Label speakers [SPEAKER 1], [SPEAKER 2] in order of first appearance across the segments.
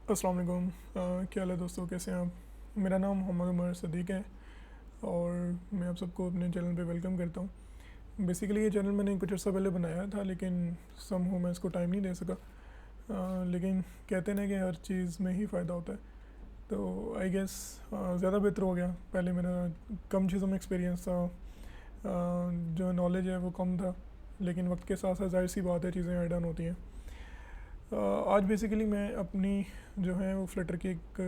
[SPEAKER 1] अस्सलाम वालेकुम। क्या हाल है दोस्तों, कैसे हैं आप? मेरा नाम मोहम्मद उमर सदीक है और मैं आप सबको अपने चैनल पे वेलकम करता हूँ। बेसिकली ये चैनल मैंने कुछ अर्सा पहले बनाया था, लेकिन सम हो मैं इसको टाइम नहीं दे सका। लेकिन कहते हैं ना कि हर चीज़ में ही फ़ायदा होता है, तो आई गेस ज़्यादा बेहतर हो गया। पहले मेरा कम चीज़ों में एक्सपीरियंस था, जो नॉलेज है वो कम था, लेकिन वक्त के साथ साथ जाहिर सी बात है चीज़ें ऐड ऑन होती हैं। आज बेसिकली मैं अपनी जो है वो फ्लटर की एक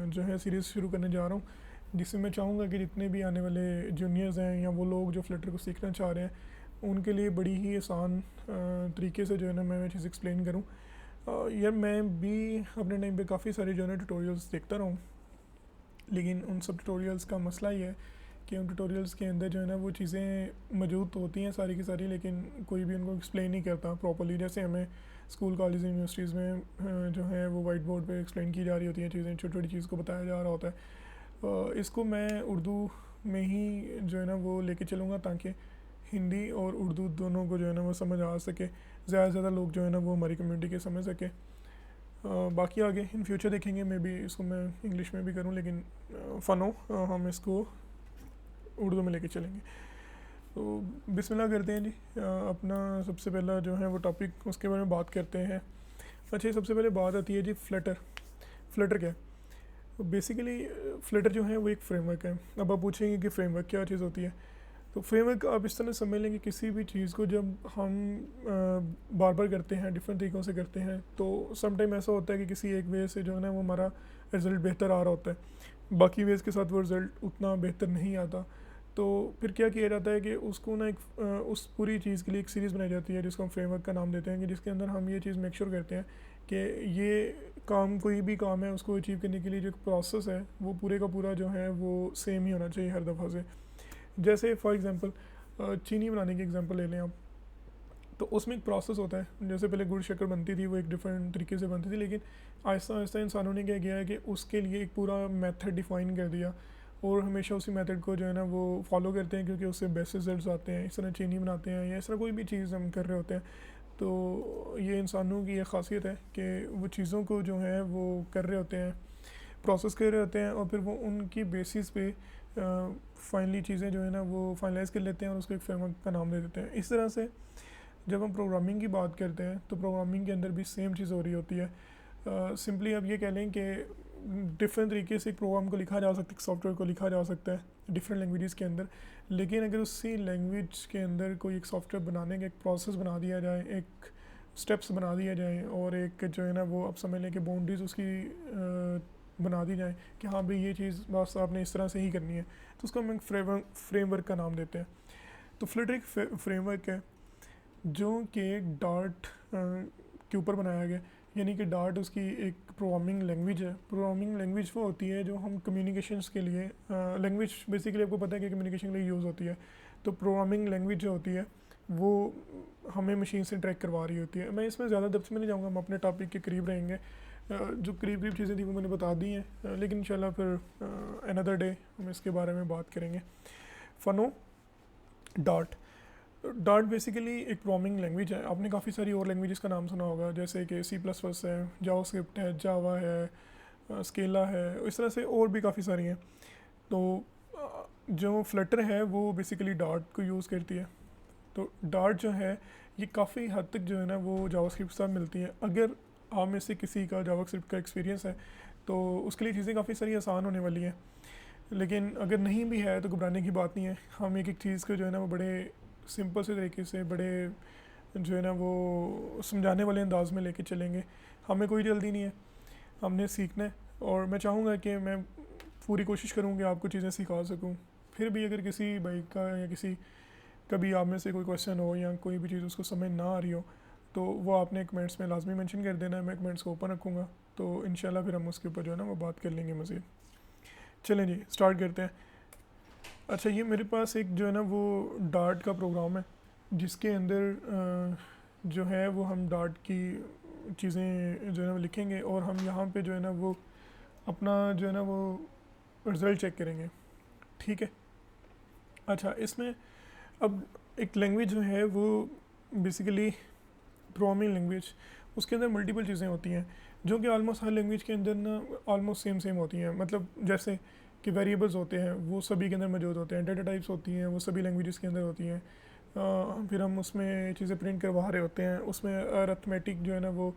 [SPEAKER 1] जो है सीरीज़ शुरू करने जा रहा हूँ, जिसमें मैं चाहूँगा कि जितने भी आने वाले जूनियर्स हैं या वो लोग जो फ्लटर को सीखना चाह रहे हैं, उनके लिए बड़ी ही आसान तरीके से जो है ना मैं चीज़ एक्सप्लेन करूँ। यार मैं भी अपने टाइम पे काफ़ी सारे जो है ना ट्यूटोरियल्स देखता रहा हूँ, लेकिन उन सब ट्यूटोरियल्स का मसला ये है कि उन ट्यूटोरियल्स के अंदर जो है ना वो चीज़ें मौजूद तो होती हैं सारी की सारी, लेकिन कोई भी उनको एक्सप्लेन नहीं करता प्रॉपर्ली। जैसे हमें स्कूल कॉलेज यूनिवर्सिटीज़ में जो है वो वाइट बोर्ड पे एक्सप्लेन की जा रही होती हैं चीज़ें, छोटी छोटी चीज़ को बताया जा रहा होता है। इसको मैं उर्दू में ही जो है ना वो लेके चलूँगा, ताकि हिंदी और उर्दू दोनों को जो है ना वो समझ आ सके, ज़्यादा से ज़्यादा लोग जो है ना वो हमारी कम्युनिटी के समझ सके। बाकी आगे इन फ्यूचर देखेंगे, मे बी इसको मैं इंग्लिश में भी करूँ, लेकिन फ़न हो हम इसको उर्दू में लेके चलेंगे। तो बिस्मिल्लाह करते हैं जी। अपना सबसे पहला जो है वो टॉपिक, उसके बारे में बात करते हैं। अच्छा, सबसे पहले बात आती है जी फ्लटर। फ्लटर क्या है? तो बेसिकली फ्लटर जो है वो एक फ्रेमवर्क है। अब आप पूछेंगे कि फ्रेमवर्क क्या चीज़ होती है। तो फ्रेमवर्क आप इस तरह समझ लेंगे, किसी भी चीज़ को जब हम बार बार करते हैं, डिफरेंट तरीक़ों से करते हैं, तो सम टाइम ऐसा होता है कि किसी एक वे से जो है ना वो हमारा रिज़ल्ट बेहतर आ रहा होता है, बाकी वेज़ के साथ वो रिज़ल्ट उतना बेहतर नहीं आता। तो फिर क्या किया जाता है कि उसको ना एक उस पूरी चीज़ के लिए एक सीरीज़ बनाई जाती है, जिसको हम फ्रेमवर्क का नाम देते हैं, कि जिसके अंदर हम ये चीज़ मेक श्योर करते हैं कि ये काम, कोई भी काम है उसको अचीव करने के लिए जो प्रोसेस है वो पूरे का पूरा जो है वो सेम ही होना चाहिए हर दफ़ा से। जैसे फॉर एग्ज़ाम्पल चीनी बनाने की एग्ज़ाम्पल ले लें आप, तो उसमें एक प्रोसेस होता है। जैसे पहले गुड़ शक्कर बनती थी, वो एक डिफरेंट तरीके से बनती थी, लेकिन आहिस्ता आहिस्ता इंसानों ने क्या किया है कि उसके लिए एक पूरा मेथड डिफ़ाइन कर दिया, और हमेशा उसी मेथड को जो है ना वो फॉलो करते हैं, क्योंकि उससे बेस्ट रिजल्ट्स आते हैं। इस तरह चीनी बनाते हैं या इस तरह कोई भी चीज़ हम कर रहे होते हैं, तो ये इंसानों की एक ख़ासियत है कि वो चीज़ों को जो है वो कर रहे होते हैं, प्रोसेस कर रहे होते हैं, और फिर वो उनकी बेसिस पे फाइनली चीज़ें जो है ना वो फाइनलाइज कर लेते हैं और उसको एक फ्रेमवर्क का नाम दे देते हैं। इस तरह से जब हम प्रोग्रामिंग की बात करते हैं, तो प्रोग्रामिंग के अंदर भी सेम चीज़ हो रही होती है। सिंपली अब ये कह लें कि डिफरेंट तरीके से एक प्रोग्राम को लिखा जा सकता है, सॉफ्टवेयर को लिखा जा सकता है डिफरेंट लैंग्वेजेस के अंदर, लेकिन अगर उसी लैंग्वेज के अंदर कोई एक सॉफ्टवेयर बनाने का एक प्रोसेस बना दिया जाए, एक स्टेप्स बना दिया जाए, और एक जो है ना वो आप समझ लें कि बाउंड्रीज उसकी बना दी जाए कि हाँ भाई ये चीज़ बस आपने इस तरह से ही करनी है, तो उसको हम एक फ्रेमवर्क का नाम देते हैं। तो फ्लटर एक फ्रेमवर्क है जो कि डार्ट के ऊपर बनाया गया, यानी कि डार्ट उसकी एक प्रोग्रामिंग लैंग्वेज है। प्रोग्रामिंग लैंग्वेज वो होती है जो हम कम्युनिकेशंस के लिए, लैंग्वेज बेसिकली आपको पता है कि कम्युनिकेशन के लिए यूज़ होती है। तो प्रोग्रामिंग लैंग्वेज जो होती है वो हमें मशीन से ट्रैक करवा रही होती है। मैं इसमें ज़्यादा डेप्थ में नहीं जाऊँगा, हम अपने टॉपिक के करीब रहेंगे। जो करीब करीब चीज़ें थी वो मैंने बता दी हैं, लेकिन इंशाल्लाह फिर अनदर डे हम इसके बारे में बात करेंगे। फनो डार्ट। डार्ट बेसिकली एक प्रोग्रामिंग लैंग्वेज है। आपने काफ़ी सारी और लैंग्वेजेस का नाम सुना होगा, जैसे कि सी प्लस प्लस है, जावास्क्रिप्ट है, जावा है, स्केला है, इस तरह से और भी काफ़ी सारी हैं। तो जो फ्लटर है वो बेसिकली डार्ट को यूज़ करती है। तो डार्ट जो है ये काफ़ी हद तक जो है ना वो जावास्क्रिप्ट से मिलती है। अगर आप में से किसी का जावास्क्रिप्ट का एक्सपीरियंस है, तो उसके लिए चीज़ें काफ़ी सारी आसान होने वाली हैं, लेकिन अगर नहीं भी है तो घबराने की बात नहीं है। हम एक एक चीज़ को जो है ना वो बड़े सिंपल से तरीके से, बड़े जो है ना वो समझाने वाले अंदाज में लेके चलेंगे। हमें कोई जल्दी नहीं है, हमने सीखना है, और मैं चाहूँगा कि मैं पूरी कोशिश करूँ कि आपको चीज़ें सिखा सकूँ। फिर भी अगर किसी भाई का या किसी कभी आप में से कोई क्वेश्चन हो या कोई भी चीज़ उसको समझ ना आ रही हो, तो वो आपने कमेंट्स में लाजमी मेंशन कर देना है। मैं कमेंट्स को ओपन रखूँगा, तो इंशाल्लाह फिर हम उसके ऊपर जो है ना वो बात कर लेंगे मज़ीद। चलें जी, स्टार्ट करते हैं। अच्छा, ये मेरे पास एक जो है ना वो डार्ट का प्रोग्राम है, जिसके अंदर जो है वो हम डार्ट की चीज़ें जो है ना वो लिखेंगे, और हम यहाँ पे जो है ना वो अपना जो है ना वो रिज़ल्ट चेक करेंगे। ठीक है। अच्छा, इसमें अब एक लैंग्वेज जो है वो बेसिकली प्रोग्रामिंग लैंग्वेज, उसके अंदर मल्टीपल चीज़ें होती हैं। जो कि ऑलमोस्ट हर लैंग्वेज के अंदर ना ऑलमोस्ट सेम होती हैं। मतलब जैसे कि वेरिएबल्स होते हैं वो सभी के अंदर मौजूद होते हैं, डेटा टाइप्स होती हैं वो सभी लैंग्वेजेस के अंदर होती हैं। फिर हम उसमें चीज़ें प्रिंट करवा रहे होते हैं, उसमें अरिथमेटिक जो है ना वो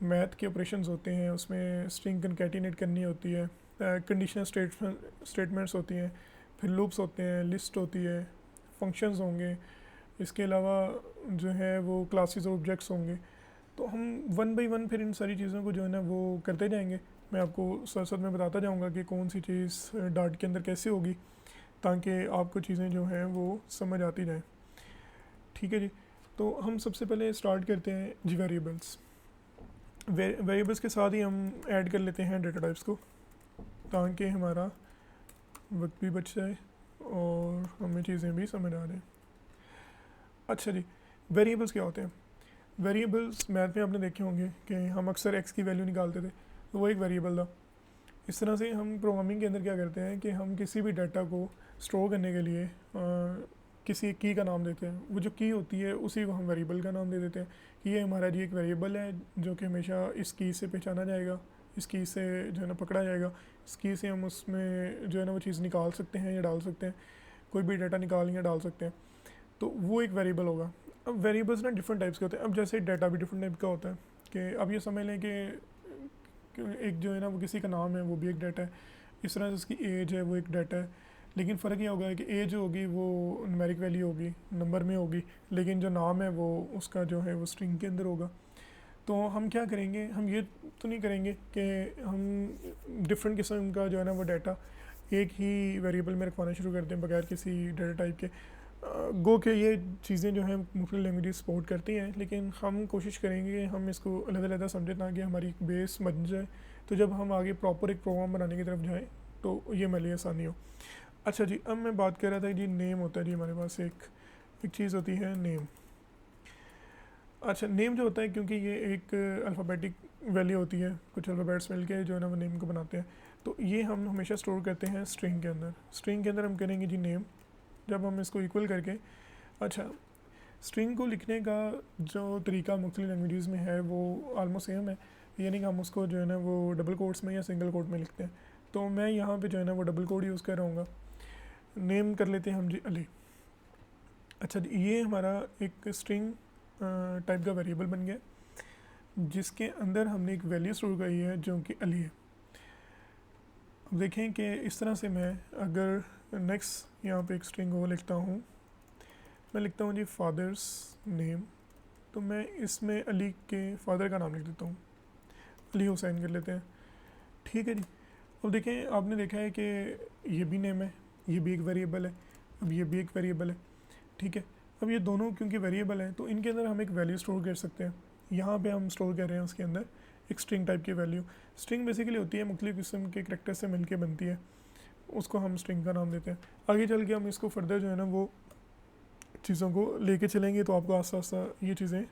[SPEAKER 1] मैथ के ऑपरेशंस होते हैं, उसमें स्ट्रिंग कंकैटिनेट करनी होती है, कंडीशनल स्टेटमेंट्स होती हैं, फिर लूप्स होते हैं, लिस्ट होती है, फंक्शंस होंगे, इसके अलावा जो है वो क्लासेस और ऑब्जेक्ट्स होंगे। तो हम वन बाय वन फिर इन सारी चीज़ों को जो है ना वो करते जाएंगे। मैं आपको साथ साथ में बताता जाऊंगा कि कौन सी चीज़ डार्ट के अंदर कैसे होगी, ताकि आपको चीज़ें जो हैं वो समझ आती जाएँ। ठीक है जी। तो हम सबसे पहले स्टार्ट करते हैं जी वेरिएबल्स। वेरिएबल्स के साथ ही हम ऐड कर लेते हैं डेटा टाइप्स को, ताकि हमारा वक्त भी बच जाए और हमें चीज़ें भी समझ आ जाए। अच्छा जी, वेरिएबल्स क्या होते हैं? वेरिएबल्स मैथ में आपने देखे होंगे कि हम अक्सर एक्स की वैल्यू निकालते थे, तो वो एक वेरिएबल था। इस तरह से हम प्रोग्रामिंग के अंदर क्या करते हैं कि हम किसी भी डाटा को स्टोर करने के लिए किसी की का नाम देते हैं। वो जो की होती है उसी को हम वेरिएबल का नाम दे देते हैं कि ये हमारा जी एक वेरिएबल है जो कि हमेशा इस की से पहचाना जाएगा, इस की से जो है ना पकड़ा जाएगा, इस की से हम उसमें जो है ना वो चीज़ निकाल सकते हैं या डाल सकते हैं, कोई भी डाटा निकाल या डाल सकते हैं। तो वो एक वेरिएबल होगा। अब वेरिएबल्स ना डिफरेंट टाइप्स के होते हैं। अब जैसे डाटा भी डिफरेंट टाइप का होता है कि अब ये समझ लें कि एक जो है ना वो किसी का नाम है वो भी एक डाटा है, इस तरह से उसकी एज है वो एक डाटा है। लेकिन फ़र्क ये होगा कि एज होगी वो न्यूमेरिक वैल्यू होगी, नंबर में होगी, लेकिन जो नाम है वो उसका जो है वो स्ट्रिंग के अंदर होगा। तो हम क्या करेंगे, हम ये तो नहीं करेंगे कि हम डिफरेंट किस्म का जो है ना वो डाटा एक ही वेरिएबल में रखवाना शुरू कर दें बगैर किसी डाटा टाइप के। गो के ये चीज़ें जो हैं मुख्तलिफ लैंग्वेजेस सपोर्ट करती हैं, लेकिन हम कोशिश करेंगे कि हम इसको अलग-अलग समझें ताकि हमारी बेस बन जाए। तो जब हम आगे प्रॉपर एक प्रोग्राम बनाने की तरफ जाएँ तो ये हमारे लिए आसानी हो। अच्छा जी, अब मैं बात कर रहा था जी नेम होता है जी हमारे पास एक चीज़ होती है नेम। अच्छा, नेम जो होता है क्योंकि ये एक अल्फ़ाबेटिक वैल्यू होती है, कुछ अल्फ़ाबेट्स मिल के जो है ना वो नेम को बनाते हैं। तो ये हम हमेशा स्टोर करते हैं स्ट्रिंग के अंदर। स्ट्रिंग के अंदर हम करेंगे जी नेम। जब हम इसको इक्वल करके, अच्छा, स्ट्रिंग को लिखने का जो तरीका मुख्तलिफ लैंग्वेजेस में है वो आलमोस्ट सेम है, यानी कि हम उसको जो है ना वो डबल कोट्स में या सिंगल कोट में लिखते हैं। तो मैं यहाँ पे जो है ना वो डबल कोड यूज़ कर रहा हूँ। नेम कर लेते हैं हम जी अली। अच्छा, ये हमारा एक स्ट्रिंग टाइप का वेरिएबल बन गया जिसके अंदर हमने एक वैल्यू स्टोर करी है जो कि अली है। अब देखें कि इस तरह से मैं अगर नेक्स्ट यहाँ पे एक स्ट्रिंग वो लिखता हूँ, मैं लिखता हूँ जी फादर्स नेम, तो मैं इसमें अली के फादर का नाम लिख देता हूँ, अली हुसैन कर लेते हैं। ठीक है जी। अब देखें, आपने देखा है कि ये भी नेम है, ये भी एक वेरिएबल है, अब ये भी एक वेरिएबल है। ठीक है, अब ये दोनों क्योंकि वेरिएबल हैं तो इनके अंदर हम एक वैल्यू स्टोर कर सकते हैं। यहाँ पे हम स्टोर कर रहे हैं उसके अंदर एक स्ट्रिंग टाइप की वैल्यू। स्ट्रिंग बेसिकली होती है मुख्तलिफ किस्म के करैक्टर से मिलके बनती है, उसको हम स्ट्रिंग का नाम देते हैं। आगे चल के हम इसको फर्दर जो है ना वो चीज़ों को लेके चलेंगे तो आपको आस्ता आस्ता ये चीज़ें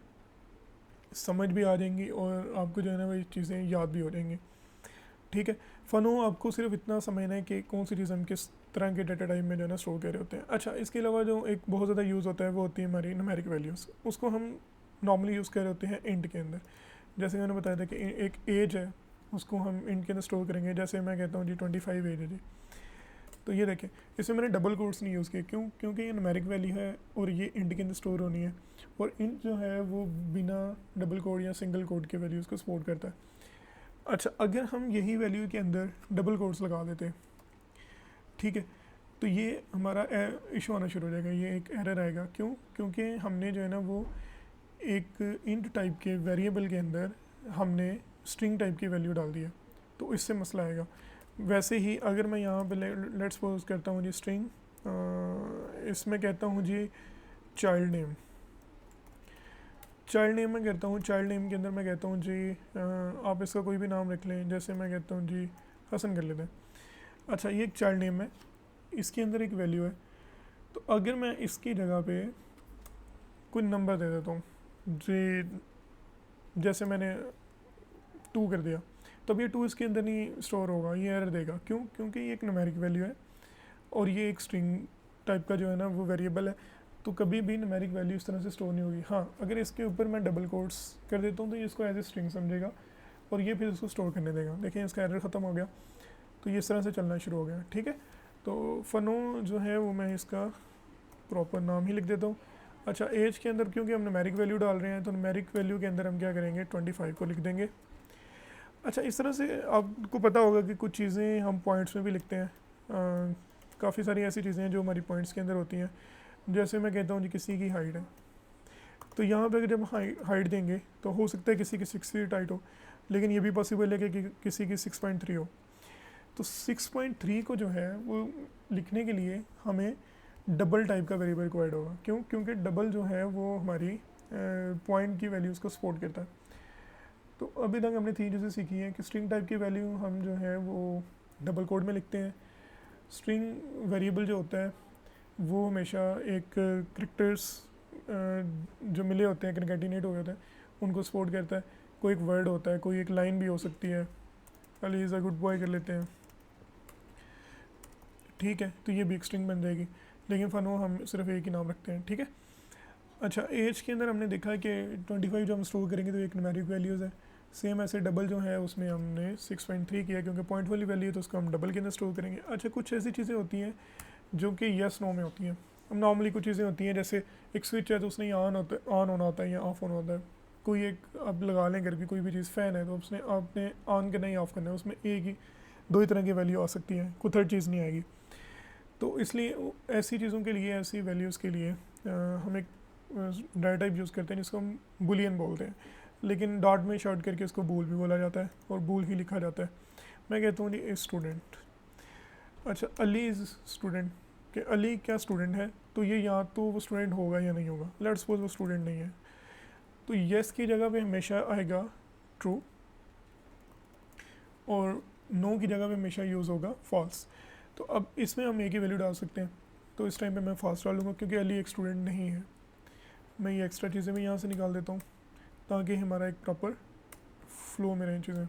[SPEAKER 1] समझ भी आ जाएंगी और आपको जो है ना वो ये चीज़ें याद भी हो जाएंगी। ठीक है, फ़न हो आपको सिर्फ इतना समझना है कि कौन सी चीज़ हम किस तरह के डाटा टाइप में जो है ना स्टोर कर रहे होते हैं। अच्छा, इसके अलावा जो एक बहुत ज़्यादा यूज़ होता है वो होती है हमारी न्यूमेरिक वैल्यूज़। उसको हम नॉर्मली यूज़ कर रहे होते हैं इंट के अंदर। जैसे मैंने बताया था कि एक एज है, उसको हम इंट के अंदर स्टोर करेंगे। जैसे मैं कहता हूँ जी 25 एज है जी, तो ये देखें इसमें मैंने डबल कोट्स नहीं यूज़ किए। क्यों? क्योंकि ये न्यूमेरिक वैल्यू है और ये इंट के अंदर स्टोर होनी है, और इंट जो है वो बिना डबल कोड या सिंगल कोड के वैल्यूज़ को सपोर्ट करता है। अच्छा, अगर हम यही वैल्यू के अंदर डबल कोट्स लगा देते हैं, ठीक है, तो ये हमारा इशू आना शुरू हो जाएगा, ये एक एरर आएगा। क्यों? क्योंकि हमने जो है ना वो एक इंट टाइप के वेरिएबल के अंदर हमने स्ट्रिंग टाइप की वैल्यू डाल दी है, तो इससे मसला आएगा। वैसे ही अगर मैं यहाँ पे लेट्स सपोज करता हूँ जी स्ट्रिंग, इसमें कहता हूँ जी चाइल्ड नेम। चाइल्ड नेम में कहता हूँ, चाइल्ड नेम के अंदर मैं कहता हूँ जी आप इसका कोई भी नाम रख लें। जैसे मैं कहता हूँ जी हसन कर लेते हैं। अच्छा, ये एक चाइल्ड नेम है, इसके अंदर एक वैल्यू है, तो अगर मैं इसकी जगह पे कोई नंबर दे देता हूँ जी, जैसे मैंने 2 कर दिया, तो अब ये 2 इसके अंदर नहीं स्टोर होगा, ये एरर देगा। क्यों? क्योंकि ये एक न्यूमेरिक वैल्यू है और ये एक स्ट्रिंग टाइप का जो है ना वो वेरिएबल है, तो कभी भी न्यूमेरिक वैल्यू इस तरह से स्टोर नहीं होगी। हाँ, अगर इसके ऊपर मैं डबल कोट्स कर देता हूँ तो ये इसको एज ए स्ट्रिंग समझेगा और ये फिर उसको स्टोर करने देगा। देखें इसका एरर ख़त्म हो गया, तो ये इस तरह से चलना शुरू हो गया। ठीक है, तो फ़नो जो है वो मैं इसका प्रॉपर नाम ही लिख देता हूँ। अच्छा, एज के अंदर क्योंकि हम न्यूमेरिक वैल्यू डाल रहे हैं तो न्यूमेरिक वैल्यू के अंदर हम क्या करेंगे, 25 को लिख देंगे। अच्छा, इस तरह से आपको पता होगा कि कुछ चीज़ें हम पॉइंट्स में भी लिखते हैं। काफ़ी सारी ऐसी चीज़ें हैं जो हमारी पॉइंट्स के अंदर होती हैं। जैसे मैं कहता हूँ जी किसी की हाइट है, तो यहाँ पे जब हाइट देंगे तो हो सकता है किसी की 6 फीट हाइट हो, लेकिन ये भी पॉसिबल है कि किसी की 6.3 हो। तो 6.3 को जो है वो लिखने के लिए हमें डबल टाइप का वेरिएबल रिक्वायर्ड होगा। क्यों? क्योंकि डबल जो है वो हमारी पॉइंट की वैल्यूज़ को सपोर्ट करता है। तो अभी तक हमने 3 चीज़ें सीखी हैं कि स्ट्रिंग टाइप की वैल्यू हम जो है वो डबल कोड में लिखते हैं। स्ट्रिंग वेरिएबल जो होता है वो हमेशा एक करेक्टर्स जो मिले होते हैं, कंकैटिनेट हो होते हैं, उनको सपोर्ट करता है। कोई एक वर्ड होता है, कोई एक लाइन भी हो सकती है। Ali is a good boy कर लेते हैं, ठीक है, तो ये भी एक स्ट्रिंग बन जाएगी, लेकिन फ़नो हम सिर्फ एक ही नाम रखते हैं। ठीक है, अच्छा, एज के अंदर हमने देखा कि 25 जो हम स्टोर करेंगे तो एक न्यूमेरिक वैल्यूज़ है। सेम ऐसे डबल जो है उसमें हमने 6.3 किया, क्योंकि पॉइंट वाली वैल्यू है तो उसको हम डबल के अंदर स्टोर करेंगे। अच्छा, कुछ ऐसी चीज़ें होती हैं जो कि यस नो में होती हैं। अब नॉर्मली कुछ चीज़ें होती हैं जैसे एक स्विच है तो उसने ऑन होना होता है या ऑफ होना होता है। कोई एक अब लगा लें घर की कोई भी चीज़, फ़ैन है तो उसने आपने ऑन करना या ऑफ़ करना है, उसमें एक ही दो ही तरह की वैल्यू आ सकती है, कोई थर्ड चीज़ नहीं आएगी। तो इसलिए ऐसी चीज़ों के लिए, ऐसी वैल्यूज़ के लिए हम एक डाटा टाइप यूज़ करते हैं जिसको हम बुलियन बोलते हैं, लेकिन डॉट में शॉर्ट करके उसको बूल भी बोला जाता है और बूल ही लिखा जाता है। मैं कहता हूँ जी स्टूडेंट। अच्छा, अली इज़ स्टूडेंट, कि अली क्या स्टूडेंट है, तो ये या तो वो स्टूडेंट होगा या नहीं होगा। लेट्स सपोज वो स्टूडेंट नहीं है, तो येस की जगह पे हमेशा आएगा ट्रू और नो की जगह पे हमेशा यूज़ होगा फॉल्स। तो अब इसमें हम एक ही वैल्यू डाल सकते हैं, तो इस टाइम पे मैं फॉल्स डालूंगा क्योंकि अली एक स्टूडेंट नहीं है। मैं ये एक्स्ट्रा चीज़ें भी यहाँ से निकाल देता हूँ ताकि हमारा एक प्रॉपर फ्लो में रहें चीज़ें।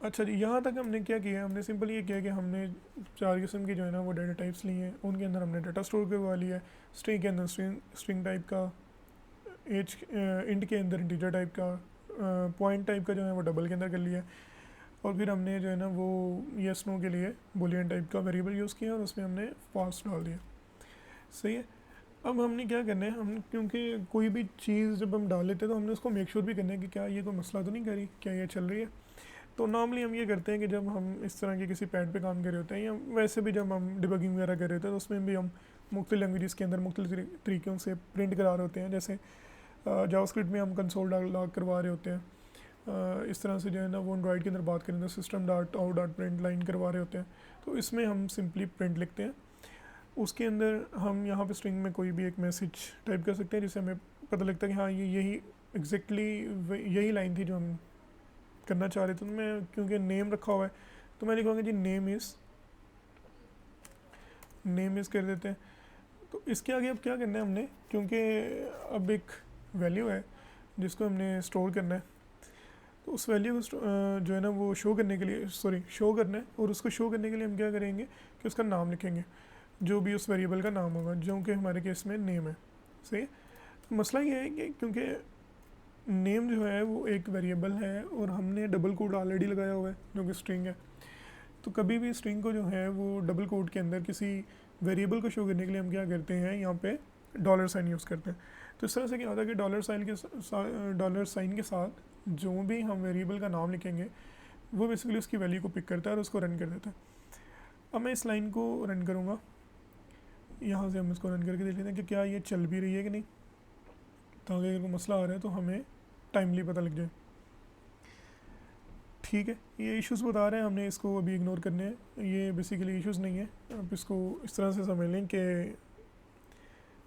[SPEAKER 1] अच्छा जी, यहाँ तक हमने क्या किया, हमने सिंपल ये किया कि हमने 4 किस्म की जो है ना वो डाटा टाइप्स ली हैं, उनके अंदर हमने डाटा स्टोर करवा लिया है। स्ट्रिंग के अंदर स्ट्रिंग टाइप का, एज इंट के अंदर इंटीजर टाइप का, पॉइंट टाइप का जो है वो डबल के अंदर कर लिया, और फिर हमने जो है ना वो यस नो के लिए बुलियन टाइप का वेरिएबल यूज़ किया और उसमें हमने फॉल्स डाल दिया। सही है। अब हमने क्या करना है, हम क्योंकि कोई भी चीज़ जब हम डाल लेते हैं तो हमने उसको मेक श्योर भी करना है कि क्या ये कोई मसला तो नहीं करी, क्या ये चल रही है। तो नॉर्मली हम ये करते हैं कि जब हम इस तरह के किसी पैड पे काम कर रहे होते हैं या वैसे भी जब हम डिबगिंग वगैरह कर रहे होते हैं तो उसमें भी हम मुख्तलिफ लैंग्वेजेस के अंदर मुख्तलिफ तरीक़ों से प्रिंट करा रहे होते हैं। जैसे जावास्क्रिप्ट में हम कंसोल लॉग करवा रहे होते हैं, इस तरह से जो है ना वो एंड्रॉइड के अंदर बात करें तो system dot out dot print line करवा रहे होते हैं। तो इसमें हम सिंपली प्रिंट लिखते हैं, उसके अंदर हम यहाँ पे स्ट्रिंग में कोई भी एक मैसेज टाइप कर सकते हैं जिससे हमें पता लगता है कि हाँ ये यही एग्जैक्टली यही लाइन थी जो हम करना चाह रहे थे। तो मैं क्योंकि नेम रखा हुआ है तो मैं लिखूँगा जी नेम इज़ कर देते हैं। तो इसके आगे अब क्या करना है हमने, क्योंकि अब एक वैल्यू है जिसको हमने स्टोर करना है, तो उस वैल्यू को जो है ना वो शो करने के लिए शो करना है, और उसको शो करने के लिए हम क्या करेंगे कि उसका नाम लिखेंगे, जो भी उस वेरिएबल का नाम होगा, जो कि हमारे केस में नेम है। सही है। तो मसला ये है कि क्योंकि नेम जो है वो एक वेरिएबल है और हमने डबल कोड ऑलरेडी लगाया हुआ है जो कि स्ट्रिंग है, तो कभी भी स्ट्रिंग को जो है वो डबल कोड के अंदर किसी वेरिएबल को शो करने के लिए हम क्या करते हैं, यहाँ पे डॉलर साइन यूज़ करते हैं। तो इस तरह से क्या होता है कि डॉलर साइन के साथ जो भी हम वेरिएबल का नाम लिखेंगे वो बेसिकली उसकी वैल्यू को पिक करता है और उसको रन कर देता है। अब मैं इस लाइन को रन करूँगा, यहाँ से हम इसको रन करके देख लेते हैं कि क्या ये चल भी रही है कि नहीं, ताकि अगर कोई मसला आ रहा है तो हमें टाइमली पता लग जाए। ठीक है, ये इश्यूज़ बता रहे हैं, हमने इसको अभी इग्नोर करने हैं, ये बेसिकली इश्यूज़ नहीं है। आप इसको इस तरह से समझ लें कि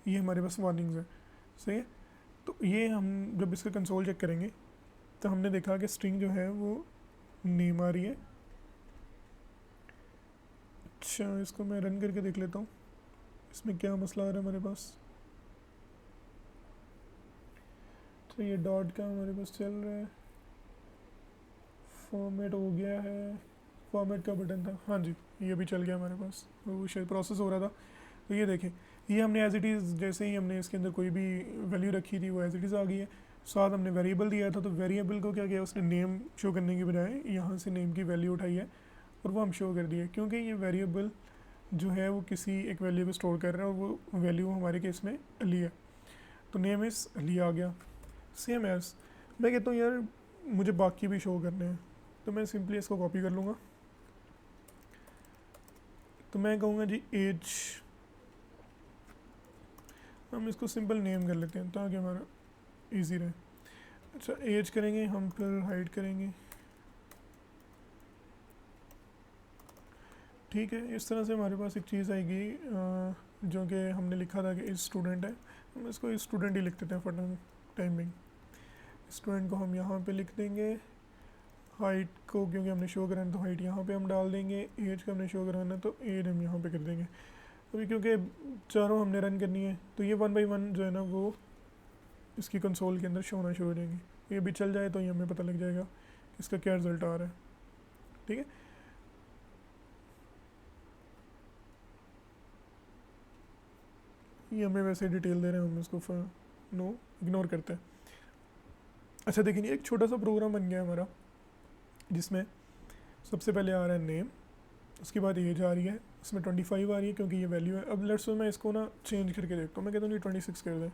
[SPEAKER 1] ये हमारे पास वार्निंग्स है। सही है। तो ये हम जब इसका कंसोल चेक करेंगे तो हमने देखा कि स्ट्रिंग जो है वो नेम आ रही है। अच्छा, इसको मैं रन करके देख लेता हूँ इसमें क्या मसला आ रहा है हमारे पास। तो ये डॉट का हमारे पास चल रहा है, फॉर्मेट हो गया है, फॉर्मेट का बटन था, हाँ जी ये भी चल गया हमारे पास, वो शायद प्रोसेस हो रहा था। तो ये देखें, ये हमने एज इट इज़ जैसे ही हमने इसके अंदर कोई भी वैल्यू रखी थी वो एज इट इज़ आ गई है। साथ हमने वेरिएबल दिया था, तो वेरिएबल को क्या किया उसने, नेम शो करने की बजाय यहाँ से नेम की वैल्यू उठाई है और वो हम शो कर दिए, क्योंकि ये वेरिएबल जो है वो किसी एक वैल्यू को स्टोर कर रहा है और वो वैल्यू हमारे केस में अली है, तो नेम इज़ अली आ गया। सेम एज मैं कहता हूँ यार मुझे बाकी भी शो करने हैं, तो मैं सिंपली इसको कॉपी कर लूँगा। तो मैं कहूँगा जी एज, हम इसको सिंपल नेम कर लेते हैं ताकि हमारा इजी रहे। अच्छा एज करेंगे हम, फिर हाइड करेंगे, ठीक है। इस तरह से हमारे पास एक चीज़ आएगी जो कि हमने लिखा था कि इस स्टूडेंट है, हम इसको इस स्टूडेंट ही लिख देते हैं फॉर टाइमिंग। स्टूडेंट को हम यहाँ पे लिख देंगे, हाइट को क्योंकि हमने शो कराना तो हाइट यहाँ पे हम डाल देंगे, एज का हमने शो कराना तो एज हम यहाँ पे कर देंगे। अभी क्योंकि चारों हमने रन करनी है तो ये 1 बाई 1 जो है ना वो इसकी कंसोल के अंदर शो होना शुरू हो जाएंगे। ये भी चल जाए तो ये हमें पता लग जाएगा कि इसका क्या रिजल्ट आ रहा है, ठीक है। ये हमें वैसे डिटेल दे रहे हैं, हम इसको नो इग्नोर करते हैं। अच्छा देखिए एक छोटा सा प्रोग्राम बन गया है हमारा, जिसमें सबसे पहले आ रहा है नेम, उसके बाद एज आ रही है, उसमें 25 आ रही है क्योंकि ये वैल्यू है। अब लेट्स से मैं इसको ना चेंज करके देखता हूँ, मैं कहता हूँ ये 26 कर दें,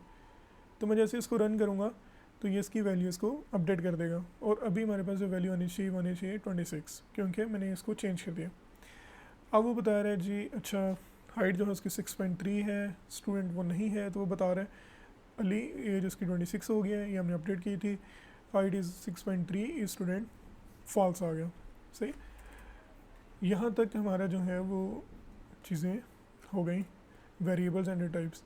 [SPEAKER 1] तो मैं जैसे इसको रन करूँगा तो ये इसकी वैल्यू इसको अपडेट कर देगा, और अभी हमारे पास जो वैल्यू आनी चाहिए 26, क्योंकि मैंने इसको चेंज कर दिया। अब वो बता रहा है जी अच्छा हाइट जो है उसकी 6.3 है, स्टूडेंट वो नहीं है तो वो बता रहा है अली एज उसकी 26 हो गया है, ये हमने अपडेट की थी, हाइट इज़ 6.3, स्टूडेंट फॉल्स आ गया, सही। यहाँ तक हमारा जो है वो चीज़ें हो गई वेरिएबल्स एंड टाइप्स।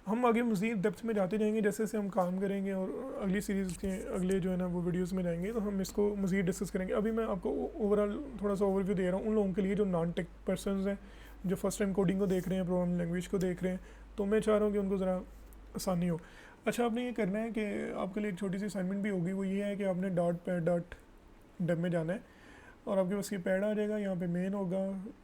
[SPEAKER 1] हम आगे मज़ीद डेप्थ में जाते जाएंगे जैसे जैसे हम काम करेंगे और अगली सीरीज़ के अगले जो है ना वो वीडियोस में जाएंगे तो हम इसको मज़ीद डिस्कस करेंगे। अभी मैं आपको ओवरऑल थोड़ा सा ओवरव्यू दे रहा हूँ उन लोगों के लिए जो नॉन टेक पर्सनस हैं, जो फर्स्ट टाइम कोडिंग को देख रहे हैं, प्रोग्रामिंग लैंग्वेज को देख रहे हैं, तो मैं चाह रहा हूँ कि उनको ज़रा आसानी हो। अच्छा आपने ये करना है कि आपके लिए एक छोटी सी असाइनमेंट भी होगी, वो ये है कि आपने .pad.dev में जाना है और आपके पास ये पैड आ जाएगा, यहाँ पे मेन होगा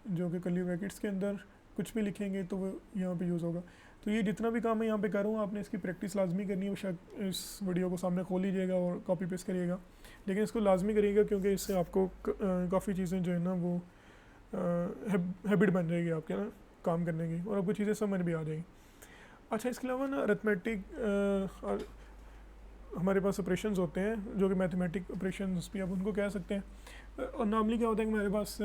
[SPEAKER 1] जो कि कर्ली ब्रैकेट्स के अंदर कुछ भी लिखेंगे तो वो यहाँ पे यूज़ होगा। तो ये जितना भी काम मैं यहाँ पे करूँ आपने इसकी प्रैक्टिस लाजमी करनी है, शायद इस वीडियो को सामने खोल लीजिएगा और कॉपी पेस्ट करिएगा, लेकिन इसको लाजमी करिएगा क्योंकि इससे आपको काफ़ी चीज़ें जो है ना वो हैबिट बन जाएगी आपके ना काम करने की और आपको चीज़ें समझ भी आ जाएगी। अच्छा इसके अलावा ना अरिथमेटिक हमारे पास ऑपरेशंस होते हैं जो कि मैथमेटिक ऑपरेशंस भी आप उनको कह सकते हैं, और नॉर्मली क्या होता है कि हमारे पास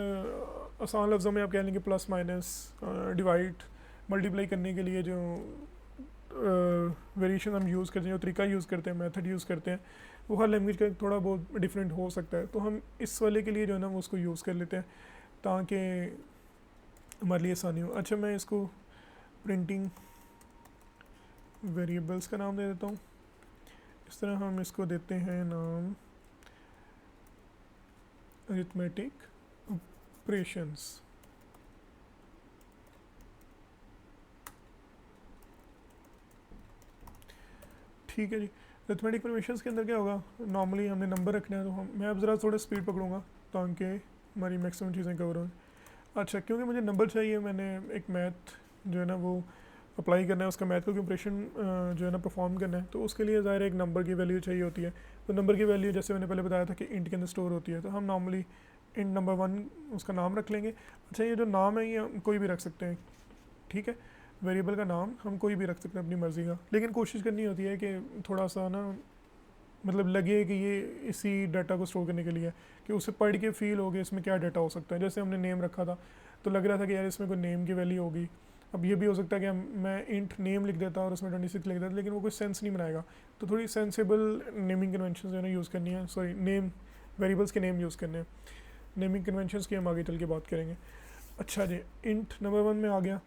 [SPEAKER 1] आसान लफ्ज़ों में आप कह लेंगे प्लस माइनस डिवाइड मल्टीप्लाई करने के लिए जो वेरिएशन हम यूज़ करते हैं, जो तरीका यूज़ करते हैं, मेथड यूज़ करते हैं, वो हर लैंग्वेज का थोड़ा बहुत डिफरेंट हो सकता है, तो हम इस वाले के लिए जो है ना वो उसको यूज़ कर लेते हैं ताकि हमारे लिए आसानी हो। अच्छा मैं इसको प्रिंटिंग वेरिएबल्स का नाम दे देता हूँ, इस तरह हम इसको देते हैं नाम अरिथमेटिक ऑपरेशंस। ठीक है जी। अरिथमेटिक ऑपरेशंस के अंदर क्या होगा, नॉर्मली हमने नंबर रखना है, तो मैं अब ज़रा थोड़ा स्पीड पकड़ूंगा ताकि हमारी मैक्सिमम चीज़ें कवर हों। अच्छा क्योंकि मुझे नंबर चाहिए, मैंने एक मैथ जो है ना वो अप्लाई करना है, उसका मैथ का ऑपरेशन जो है ना परफॉर्म करना है, तो उसके लिए ज़ाहिर एक नंबर की वैल्यू चाहिए होती है। तो नंबर की वैल्यू जैसे मैंने पहले बताया था कि इंट के अंदर स्टोर होती है, तो हम नॉर्मली इंट नंबर 1 उसका नाम रख लेंगे। अच्छा ये जो नाम है ये हम कोई भी रख सकते हैं, ठीक है, वेरिएबल का नाम हम कोई भी रख सकते हैं अपनी मर्ज़ी का, लेकिन कोशिश करनी होती है कि थोड़ा सा ना मतलब लगे कि ये इसी डाटा को स्टोर करने के लिए कि उसे पढ़ के फील हो गया इसमें क्या डाटा हो सकता है। जैसे हमने नेम रखा था तो लग रहा था कि यार इसमें कोई नेम की वैल्यू होगी। अब ये भी हो सकता है कि मैं इंट नेम लिख देता और उसमें 26 लिख देता, लेकिन वो कोई सेंस नहीं बनाएगा, तो थोड़ी सेंसेबल नेमिंग कन्वेंशन जो है ना यूज़ करनी है, सॉरी नेम वेरिएबल्स के नेम यूज़ करने हैं। नेमिंग कन्वेंशंस की हम आगे चल के बात करेंगे। अच्छा जी इंट नंबर 1 में आ गया,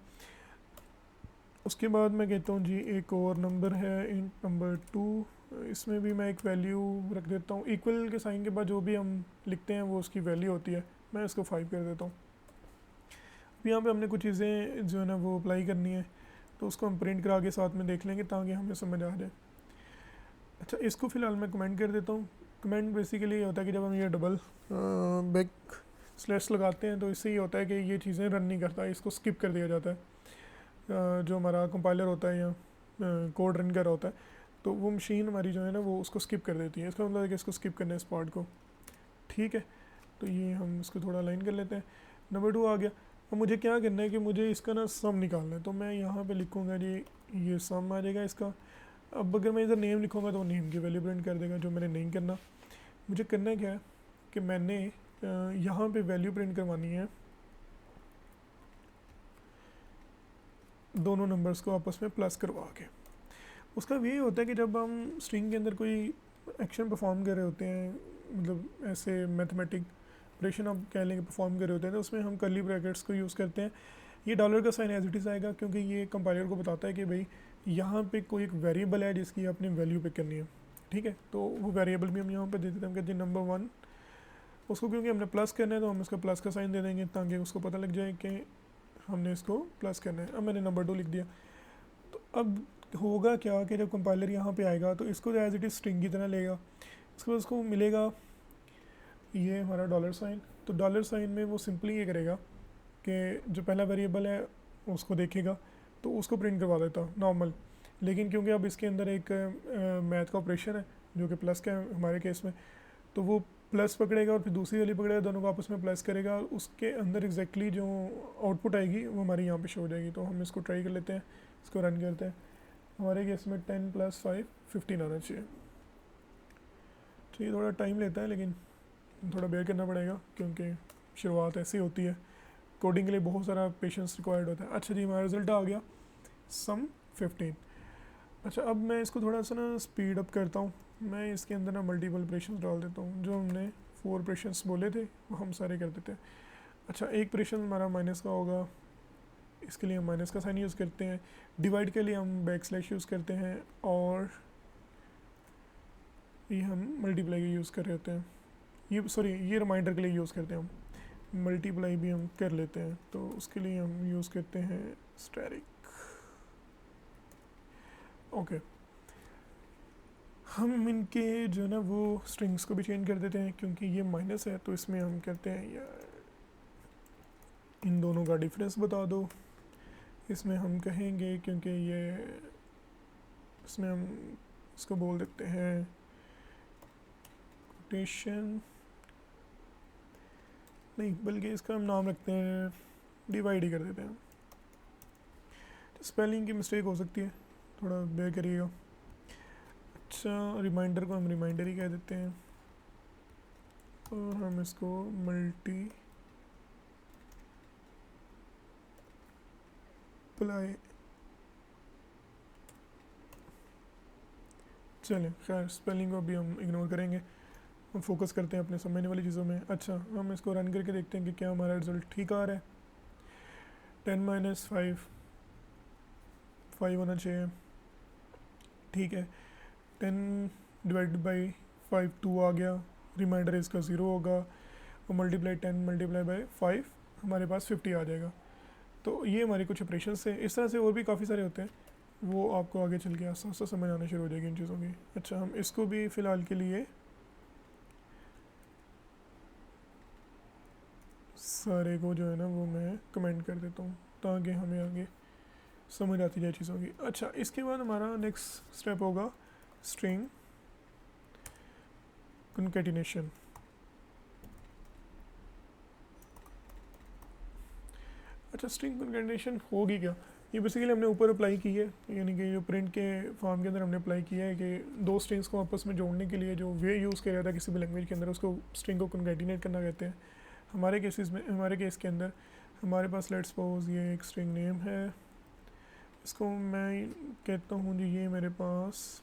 [SPEAKER 1] उसके बाद मैं कहता हूँ जी एक और नंबर है इंट नंबर 2, इसमें भी मैं एक वैल्यू रख देता हूँ, इक्वल के साइन के बाद जो भी हम लिखते हैं वो उसकी वैल्यू होती है, मैं इसको 5 कर देता हूँ। अब यहाँ पे हमने कुछ चीज़ें जो है ना वो अप्लाई करनी है, तो उसको हम प्रिंट करा के साथ में देख लेंगे ताकि हमें समझ आ जाए। अच्छा इसको फ़िलहाल मैं कमेंट कर देता हूँ। कमेंट बेसिकली ये होता है कि जब हम ये डबल बैक स्लैश लगाते हैं तो इससे ये होता है कि ये चीज़ें रन नहीं करता, इसको स्किप कर दिया जाता है, जो हमारा कंपाइलर होता है या कोड रन कर रहा होता है, तो वो मशीन हमारी जो है ना वो उसको स्किप कर देती है। इसका मतलब है कि इसको स्किप करना है इस पार्ट को, ठीक है। तो ये हम इसको थोड़ा लाइन कर लेते हैं। नंबर 2 आ गया। अब मुझे क्या करना है कि मुझे इसका ना सम निकालना है, तो मैं यहाँ पे लिखूँगा जी ये सम आ जाएगा इसका। अब अगर मैं इधर नेम लिखूँगा तो नेम की वैल्यू प्रिंट कर देगा, जो मैंने नहीं करना। मुझे करना क्या है कि मैंने यहाँ पे वैल्यू प्रिंट करवानी है दोनों नंबर्स को आपस में प्लस करवा के। उसका ये होता है कि जब हम स्ट्रिंग के अंदर कोई एक्शन परफॉर्म कर रहे होते हैं, मतलब ऐसे मैथमेटिक ऑपरेशन आप कह लेंगे परफॉर्म कर रहे होते हैं, तो उसमें हम कर्ली ब्रैकेट्स को यूज़ करते हैं। ये डॉलर का साइन एज इट इज़ आएगा, क्योंकि ये कंपाइलर को बताता है कि भाई यहाँ पे कोई एक वेरिएबल है जिसकी आपने वैल्यू पिक करनी है, ठीक है। तो वो वेरिएबल भी हम यहाँ पे दे देते हैं, हम कहते हैं नंबर 1, उसको क्योंकि हमने प्लस करना है तो हम इसका प्लस का साइन दे देंगे ताकि उसको पता लग जाए कि हमने इसको प्लस करना है। अब मैंने नंबर 2 लिख दिया। तो अब होगा क्या कि जब कंपाइलर यहाँ पे आएगा तो इसको एज इट इज़ स्ट्रिंग की तरह लेगा। इसके बाद उसको मिलेगा ये हमारा डॉलर साइन। तो डॉलर साइन में वो सिंपली ये करेगा कि जो पहला वेरिएबल है उसको देखेगा तो उसको प्रिंट करवा देता नॉर्मल। लेकिन क्योंकि अब इसके अंदर एक मैथ का ऑपरेशन है जो कि प्लस का है हमारे केस में, तो वो प्लस पकड़ेगा और फिर दूसरी वाली पकड़ेगा, दोनों को आपस में प्लस करेगा, उसके अंदर एग्जैक्टली जो आउटपुट आएगी वो हमारी यहाँ पे शो हो जाएगी। तो हम इसको ट्राई कर लेते हैं, इसको रन करते हैं। हमारे केस में 10 + 5 15 आना चाहिए। तो ये थोड़ा टाइम लेता है लेकिन थोड़ा बेयर करना पड़ेगा क्योंकि शुरुआत ऐसी होती है, कोडिंग के लिए बहुत सारा पेशेंस रिक्वायर्ड होता है। अच्छा जी, हमारा रिजल्ट आ गया सम 15। अच्छा, अब मैं इसको थोड़ा सा ना स्पीड अप करता हूँ। मैं इसके अंदर ना मल्टीपल ऑपरेशंस डाल देता हूँ, जो हमने 4 ऑपरेशंस बोले थे वो हम सारे कर देते हैं। अच्छा, एक ऑपरेशन हमारा माइनस का होगा, इसके लिए हम माइनस का साइन यूज़ करते हैं। डिवाइड के लिए हम बैकस्लैश यूज़ करते हैं, और ये हम मल्टीप्लाई के यूज़ कर रहे होते हैं। ये रिमाइंडर के लिए यूज़ करते हैं हम। मल्टीप्लाई भी हम कर लेते हैं, तो उसके लिए हम यूज़ करते हैं स्टैटिक। ओके, हम इनके जो है ना वो स्ट्रिंग्स को भी चेंज कर देते हैं, क्योंकि ये माइनस है तो इसमें हम कहते हैं यार इन दोनों का डिफरेंस बता दो। इसमें हम कहेंगे क्योंकि ये इसमें हम इसको बोल देते हैं कोटेशन नहीं, बल्कि इसका हम नाम रखते हैं डिवाइड ही कर देते हैं। तो स्पेलिंग की मिस्टेक हो सकती है, थोड़ा बेयर करिएगा। अच्छा, रिमाइंडर को हम रिमाइंडर ही कह देते हैं, और हम इसको मल्टीप्लाई। चलें, खैर स्पेलिंग को भी हम इग्नोर करेंगे, हम फोकस करते हैं अपने समझने वाली चीज़ों में। अच्छा, हम इसको रन करके देखते हैं कि क्या हमारा रिजल्ट ठीक आ रहा है। 10 - 5 5 होना चाहिए, ठीक है। 10 डिवाइडेड बाई 5 2 आ गया, रिमाइंडर इसका 0 होगा, और मल्टीप्लाई 10 × 5 हमारे पास 50 आ जाएगा। तो ये हमारे कुछ ऑपरेशंस है। इस तरह से और भी काफ़ी सारे होते हैं, वो आपको आगे चल के आस्ता आस्ता समझ आना शुरू हो जाएगी इन चीज़ों की। अच्छा, हम इसको भी फ़िलहाल के लिए सारे को जो है ना वो मैं कमेंट कर देता हूँ ताकि हमें आगे समझ आती जाए चीज़ों की। अच्छा, इसके बाद हमारा नेक्स्ट स्टेप होगा स्ट्रिंग कॉन्कैटिनेशन। अच्छा, स्ट्रिंग कॉन्कैटिनेशन होगी क्या? ये बेसिकली हमने ऊपर अप्लाई की है, यानी कि जो प्रिंट के फॉर्म के अंदर हमने अप्लाई किया है कि दो स्ट्रिंग्स को आपस में जोड़ने के लिए जो वे यूज़ किया जाता है किसी भी लैंग्वेज के अंदर, उसको स्ट्रिंग को कॉन्कैटिनेट करना कहते हैं। हमारे केस के अंदर हमारे पास लेट्स सपोज ये एक स्ट्रिंग नेम है, इसको मैं कहता हूँ जी ये मेरे पास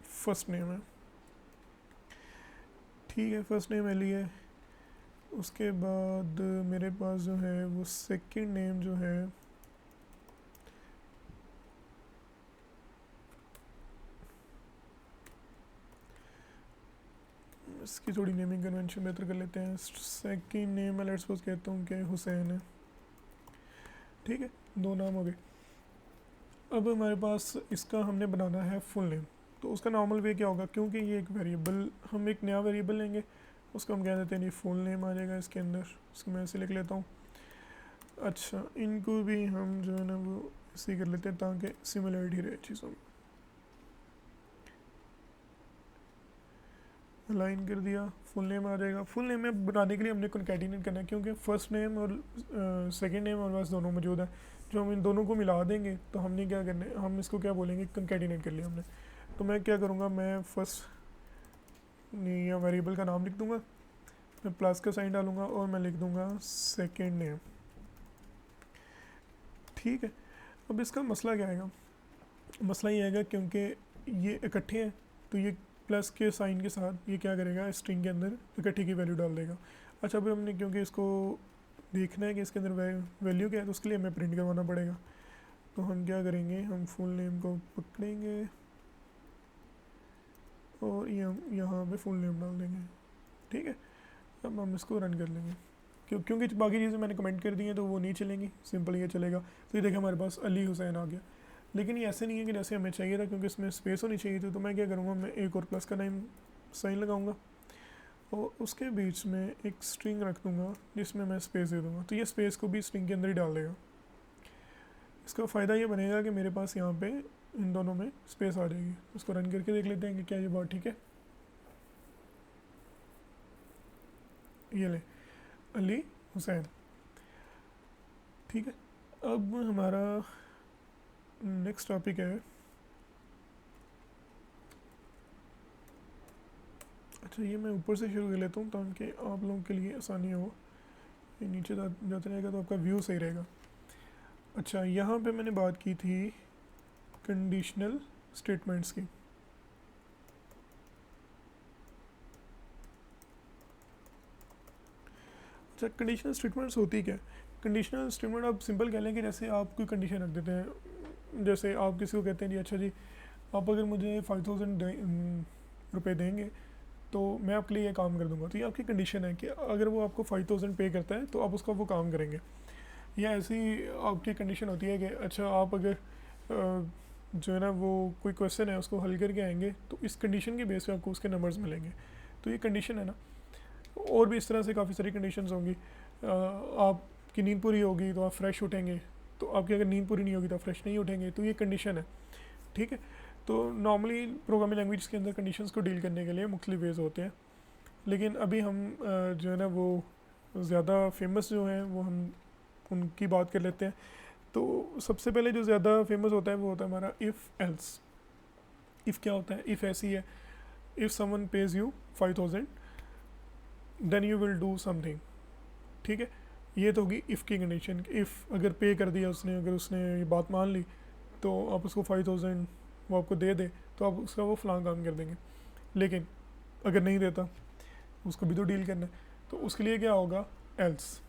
[SPEAKER 1] फर्स्ट नेम है, ठीक है। फर्स्ट नेम एली है। उसके बाद मेरे पास जो है वो सेकंड नेम जो है इसकी थोड़ी नेमिंग कन्वेंशन बेहतर कर लेते हैं। सेकंड नेम मैं लेट्स सपोज कहता हूँ कि हुसैन है, ठीक है। 2 नाम हो गए। अब हमारे पास इसका हमने बनाना है फुल नेम, तो उसका नॉर्मल वे क्या होगा, क्योंकि ये एक वेरिएबल, हम एक नया वेरिएबल लेंगे, उसको हम कह देते हैं ये फुल नेम आ जाएगा इसके अंदर। इसको मैं ऐसे लिख लेता हूँ। अच्छा, इनको भी हम जो है ना वो ऐसे कर लेते हैं ताकि सिमिलरिटी रहे चीज़ों में। अलाइन कर दिया, फुल नेम आ जाएगा। फुल नेम में बनाने के लिए हमने कॉन्कैटिनेट करना है, क्योंकि फर्स्ट नेम और सेकंड नेम और बस दोनों मौजूद है। जो हम इन दोनों को मिला देंगे तो हमने क्या करना है, हम इसको क्या बोलेंगे, कॉन्कैटिनेट कर लिया हमने। तो मैं क्या करूँगा, मैं फर्स्ट या वेरिएबल का नाम लिख दूँगा, मैं प्लस का साइन डालूँगा और मैं लिख दूँगा सेकेंड नेम। ठीक है, अब इसका मसला क्या आएगा, मसला ये आएगा क्योंकि ये इकट्ठे हैं तो ये प्लस के साइन के साथ ये क्या करेगा, स्ट्रिंग के अंदर इकट्ठी की वैल्यू डाल देगा। अच्छा, अभी हमने क्योंकि इसको देखना है कि इसके अंदर वैल्यू क्या है, तो उसके लिए हमें प्रिंट करवाना पड़ेगा। तो हम क्या करेंगे, हम फुल नेम को पकड़ेंगे और ये हम यहाँ पे फुल नेम डाल देंगे। ठीक है, अब हम इसको रन कर लेंगे। क्योंकि बाकी चीज़ें मैंने कमेंट कर दी हैं तो वो नहीं चलेंगी, सिंपल ये चलेगा। तो ये देखें हमारे पास अली हुसैन आ गया, लेकिन ये ऐसे नहीं है कि जैसे हमें चाहिए था, क्योंकि इसमें स्पेस होनी चाहिए थी। तो मैं क्या करूँगा, मैं एक और प्लस का नाम साइन लगाऊंगा और उसके बीच में एक स्ट्रिंग रख दूँगा जिसमें मैं स्पेस दे दूँगा। तो ये स्पेस को भी स्ट्रिंग के अंदर ही डाल देगा। इसका फ़ायदा ये बनेगा कि मेरे पास यहाँ पे इन दोनों में स्पेस आ जाएगी। उसको रन करके देख लेते हैं कि क्या ये बात ठीक है। ये ले, अली हुसैन। ठीक है, अब हमारा नेक्स्ट टॉपिक है, अच्छा ये मैं ऊपर से शुरू कर लेता हूँ ताकि आप लोगों के लिए आसानी हो। ये नीचे जाते रहेगा तो आपका व्यू सही रहेगा। अच्छा, यहाँ पे मैंने बात की थी कंडीशनल स्टेटमेंट्स की। अच्छा, कंडीशनल स्टेटमेंट्स होती क्या है? कंडीशनल स्टेटमेंट आप सिंपल कह लें कि जैसे आप कोई कंडीशन रख देते हैं, जैसे आप किसी को कहते हैं जी अच्छा जी आप अगर मुझे 5000 रुपये देंगे तो मैं आपके लिए ये काम कर दूंगा। तो ये आपकी कंडीशन है कि अगर वो आपको 5000 पे करता है तो आप उसका वो काम करेंगे। या ऐसी आपकी कंडीशन होती है कि अच्छा आप अगर जो है ना वो कोई क्वेश्चन है उसको हल करके आएंगे तो इस कंडीशन के बेस पे आपको उसके नंबर्स मिलेंगे। तो ये कंडीशन है ना। और भी इस तरह से काफ़ी सारी कंडीशंस होंगी। आपकी नींद पूरी होगी तो आप फ्रेश उठेंगे, तो आपकी अगर नींद पूरी नहीं होगी तो आप फ्रेश नहीं उठेंगे। तो ये कंडीशन है। ठीक है, तो नॉर्मली प्रोग्रामिंग लैंग्वेज के अंदर कंडीशंस को डील करने के लिए मुख्तलिफ वेज होते हैं, लेकिन अभी हम जो है ना वो ज़्यादा फेमस जो हैं वो हम उनकी बात कर लेते हैं। तो सबसे पहले जो ज़्यादा फेमस होता है वो होता है हमारा इफ़ एल्स। इफ़ क्या होता है, इफ़ ऐसी है, if someone pays you 5000 then you will do something. ठीक है, ये तो होगी इफ़ की कंडीशन। इफ़ अगर पे कर दिया उसने, अगर उसने ये बात मान ली तो आप उसको 5000 वो आपको दे दे तो आप उसका वो फ़लाँ काम कर देंगे। लेकिन अगर नहीं देता उसको भी तो डील करना है, तो उसके लिए क्या होगा, एल्स।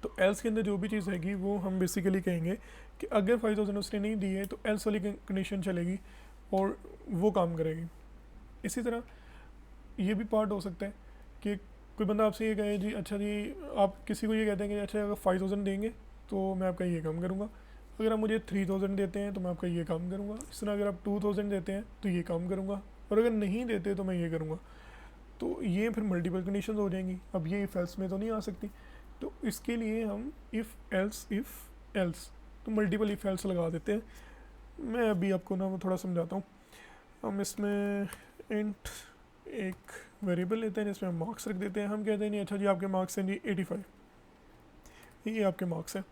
[SPEAKER 1] तो एल्स के अंदर जो भी चीज़ रहेगी वो हम बेसिकली कहेंगे कि अगर 5000 उसने नहीं दी है तो एल्स वाली कंडीशन चलेगी और वो काम करेगी। इसी तरह ये भी पार्ट हो सकता है कि कोई बंदा आपसे ये कहे जी अच्छा जी आप किसी को ये कहते हैं कि अच्छा अगर 5000 देंगे तो मैं आपका ये काम करूँगा, अगर आप मुझे 3000 देते हैं तो मैं आपका ये काम करूँगा, इस तरह अगर आप 2000 देते हैं तो ये काम करूँगा, और अगर नहीं देते तो मैं ये करूँगा। तो ये फिर मल्टीपल कंडीशंस हो जाएंगी। अब ये इफ़ एल्स में तो नहीं आ सकती, तो इसके लिए हम इफ़ एल्स तो मल्टीपल इफ़ एल्स लगा देते हैं। मैं अभी आपको ना वो थोड़ा समझाता हूँ। हम इसमें इंट एक वेरिएबल लेते हैं जिसमें हम मार्क्स रख देते हैं। हम कहते हैं नहीं अच्छा जी आपके मार्क्स हैं जी 85, ये आपके मार्क्स हैं।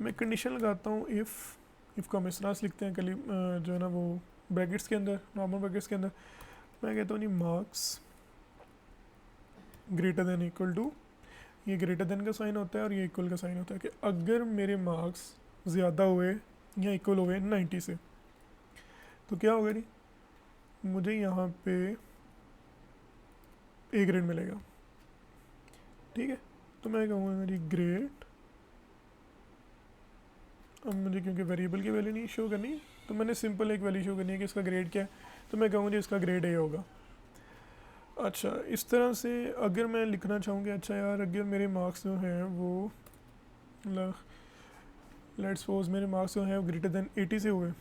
[SPEAKER 1] मैं कंडीशन लगाता हूँ इफ़ को हम इस तरह से लिखते हैं कली जो है ना वो ब्रैकेट्स के अंदर, नॉर्मल ब्रैकेट्स के अंदर। मैं कहता हूँ नहीं marks greater than equal to, ये ग्रेटर देन का साइन होता है और ये इक्वल का साइन होता है कि अगर मेरे मार्क्स ज़्यादा हुए या इक्वल हुए 90 से तो क्या होगा जी, मुझे यहाँ पे ए ग्रेड मिलेगा। ठीक है, तो मैं कहूँगा जी ग्रेड। अब मुझे क्योंकि वेरिएबल की वैल्यू नहीं शो करनी तो मैंने सिंपल एक वैल्यू शो करनी है कि इसका ग्रेड क्या है, तो मैं कहूँगा जी इसका ग्रेड ए होगा। अच्छा, इस तरह से अगर मैं लिखना चाहूँगी अच्छा यार अगर मेरे मार्क्स जो हैं वो लेट्स सपोज मेरे मार्क्स जो हैं वो ग्रेटर देन 80 से हुए,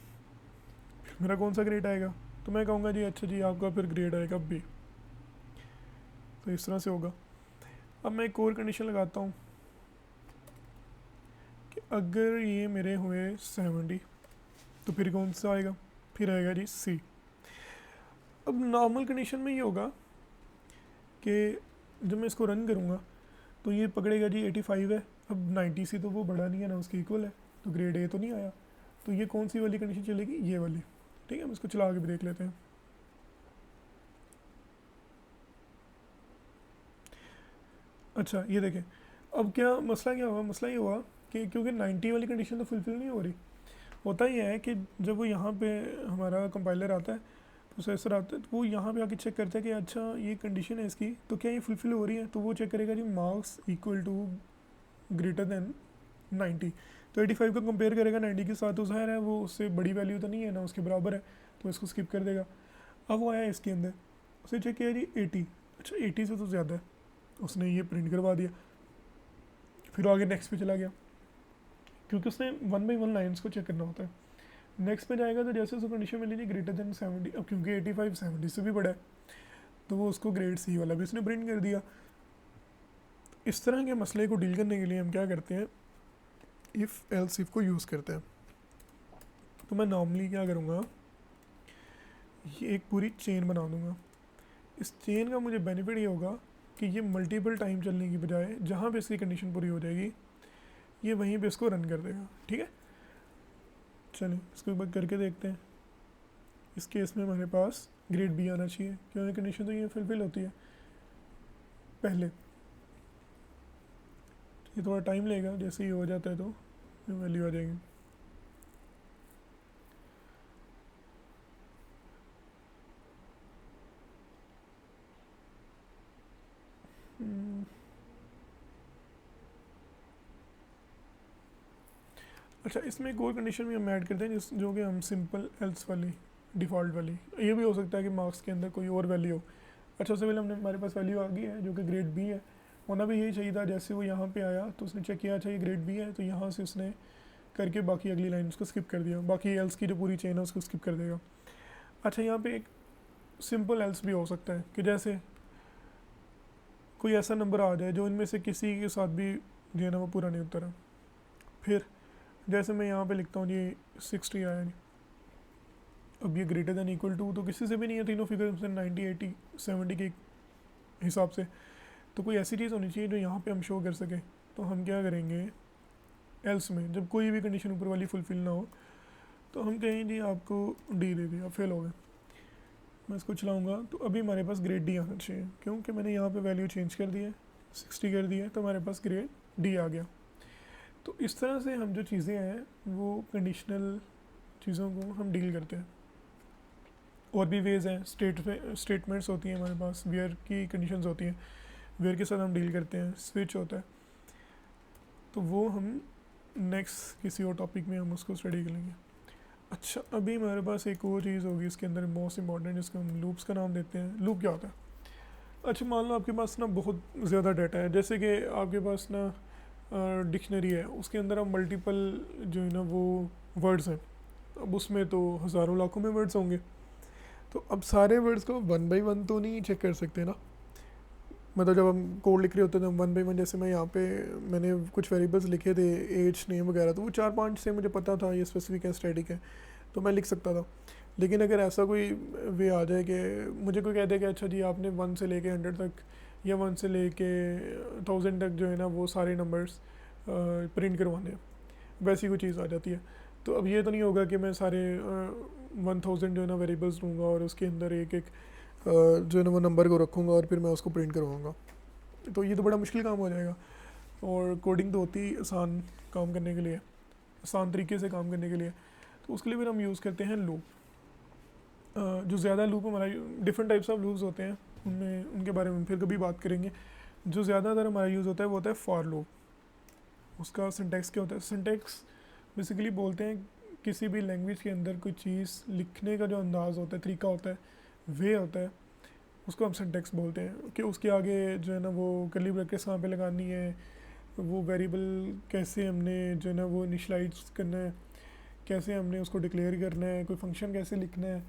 [SPEAKER 1] मेरा कौन सा ग्रेड आएगा, तो मैं कहूँगा जी अच्छा जी आपका फिर ग्रेड आएगा बी। तो इस तरह से होगा। अब मैं एक और कंडीशन लगाता हूँ कि अगर ये मेरे हुए 70 तो फिर कौन सा आएगा, फिर आएगा जी सी। अब नॉर्मल कंडीशन में ये होगा कि जब मैं इसको रन करूँगा तो ये पकड़ेगा जी 85 है, अब 90 से तो वो बड़ा नहीं है ना, उसके इक्वल है, तो ग्रेड ए तो नहीं आया। तो ये कौन सी वाली कंडीशन चलेगी, ये वाली। ठीक है, हम इसको चला के भी देख लेते हैं। अच्छा ये देखें, अब क्या मसला क्या हुआ, मसला ये हुआ कि क्योंकि 90 वाली कंडीशन तो फुलफिल नहीं हो रही। होता ही है कि जब वो यहाँ पे हमारा कंपाइलर आता है, प्रोसेसर आता है, तो वो यहाँ पे आके चेक करता है कि अच्छा ये कंडीशन है इसकी, तो क्या ये फुलफिल हो रही है, तो वो चेक करेगा जी marks equal to greater than 90। तो 85 को कंपेयर करेगा 90 के साथ, तो ज़ाहिर है वो उससे बड़ी वैल्यू तो नहीं है ना, उसके बराबर है, तो इसको स्किप कर देगा। अब वो आया इसके अंदर, उसे चेक किया जी 80, अच्छा 80 से तो ज़्यादा है, उसने ये प्रिंट करवा दिया। फिर आगे नेक्स्ट पे चला गया, क्योंकि उसने 1 बाई 1 लाइन्स को चेक करना होता है। नेक्स्ट पे जाएगा तो जैसे उसको कंडीशन मिली जी ग्रेटर देन 70, अब क्योंकि 85 70 से भी बड़ा है, तो वो उसको ग्रेड सी वाला भी उसने प्रिंट कर दिया। इस तरह के मसले को डील करने के लिए हम क्या करते हैं, इफ़ एल्स इफ को यूज़ करते हैं। तो मैं नॉर्मली क्या करूँगा, ये एक पूरी चेन बना दूँगा। इस चेन का मुझे बेनिफिट ये होगा कि ये मल्टीपल टाइम चलने की बजाय जहाँ पे इसकी कंडीशन पूरी हो जाएगी, ये वहीं पे इसको रन कर देगा। ठीक है, चलिए इसको एक बार करके देखते हैं। इस केस में हमारे पास ग्रेड बी आना चाहिए, क्योंकि कंडीशन तो ये फुलफिल होती है पहले। ये थोड़ा टाइम लेगा, जैसे ही हो जाता है तो वैल्यू आ जाएगी। अच्छा, इसमें एक और कंडीशन भी हम ऐड करते हैं, जिस जो कि हम सिंपल एल्स वाली, डिफ़ॉल्ट वाली। ये भी हो सकता है कि मार्क्स के अंदर कोई और वैल्यू हो। अच्छा, उससे पहले हमने हमारे पास वैल्यू आ गई है जो कि ग्रेड बी है। होना भी यही चाहिए था, जैसे वो यहाँ पे आया तो उसने चेक किया अच्छा ये ग्रेड बी है, तो यहाँ से उसने करके बाकी अगली लाइन उसको स्किप कर दिया, बाकी एल्स की जो पूरी चेन है उसको स्किप कर देगा। अच्छा, यहाँ पे एक सिंपल एल्स भी हो सकता है कि जैसे कोई ऐसा नंबर आ जाए जो इनमें से किसी के साथ भी जो है ना वो पूरा नहीं उतरा। फिर जैसे मैं यहाँ पे लिखता हूँ ये 60 आया नहीं, अब ये ग्रेटर देन इक्वल टू तो किसी से भी नहीं है, तीनों फिगर से 90 80 70 के हिसाब से। तो कोई ऐसी चीज़ होनी चाहिए जो यहाँ पे हम शो कर सकें। तो हम क्या करेंगे, एल्स में जब कोई भी कंडीशन ऊपर वाली फुलफिल ना हो, तो हम कहें जी आपको डी दे दिया, फेल हो गए। मैं इसको चलाऊँगा तो अभी हमारे पास ग्रेड डी आना चाहिए, क्योंकि मैंने यहाँ पे वैल्यू चेंज कर दी है, 60 कर दी है, तो हमारे पास ग्रेड डी आ गया। तो इस तरह से हम जो चीज़ें हैं वो कंडीशनल चीज़ों को हम डील करते हैं। और भी वेज़ हैं, स्टेटमेंट्स होती हैं हमारे पास, वेयर की कंडीशंस होती हैं, वेयर के साथ हम डील करते हैं, स्विच होता है, तो वो हम नेक्स्ट किसी और टॉपिक में हम उसको स्टडी कर लेंगे। अच्छा, अभी हमारे पास एक और चीज़ होगी इसके अंदर मोस्ट इंपॉर्टेंट, जिसको हम लूप्स का नाम देते हैं। लूप क्या होता है, अच्छा मान लो आपके पास ना बहुत ज़्यादा डाटा है, जैसे कि आपके पास ना डिक्शनरी है, उसके अंदर आप मल्टीपल जो है ना वो वर्ड्स हैं, अब उसमें तो हज़ारों लाखों में वर्ड्स होंगे, तो अब सारे वर्ड्स को 1 बाई 1 तो नहीं चेक कर सकते ना। मतलब जब हम कोड लिख रहे होते हैं तो 1 बाई 1, जैसे मैं यहाँ पे मैंने कुछ वेरिएबल्स लिखे थे, एज नेम वगैरह, तो वो 4-5 से मुझे पता था ये स्पेसिफिक है, स्टैटिक है, तो मैं लिख सकता था। लेकिन अगर ऐसा कोई वे आ जाए कि मुझे कोई कह दे कि अच्छा जी आपने 1 से लेके 100 तक या 1 से लेके 1000 तक जो है ना वो सारे नंबर्स प्रिंट करवाने हैं, वैसी कोई चीज़ आ जाती है। तो अब ये तो नहीं होगा कि मैं सारे 1000 जो है ना वेरिएबल्स लूँगा और उसके अंदर एक एक जो है ना वो नंबर को रखूँगा और फिर मैं उसको प्रिंट करवाऊँगा, तो ये तो बड़ा मुश्किल काम हो जाएगा। और कोडिंग तो होती ही आसान काम करने के लिए, आसान तरीके से काम करने के लिए, तो उसके लिए फिर हम यूज़ करते हैं लूप। जो ज़्यादा लूप हमारा, डिफरेंट टाइप्स ऑफ लूप्स होते हैं, उनमें उनके बारे में फिर कभी बात करेंगे। जो ज़्यादातर हमारा यूज़ होता है वो होता है फॉर लूप। उसका सिंटैक्स क्या होता है, सिंटैक्स बेसिकली बोलते हैं किसी भी लैंग्वेज के अंदर कोई चीज़ लिखने का जो अंदाज़ होता है, तरीका होता है, वे होता है, उसको हम सिंटैक्स बोलते हैं। कि उसके आगे जो है ना वो कर्ली ब्रैकेट्स कहाँ पे लगानी है, वो वेरिएबल कैसे हमने जो है ना वो इनिशियलाइज करना है, कैसे हमने उसको डिक्लेयर करना है, कोई फंक्शन कैसे लिखना है,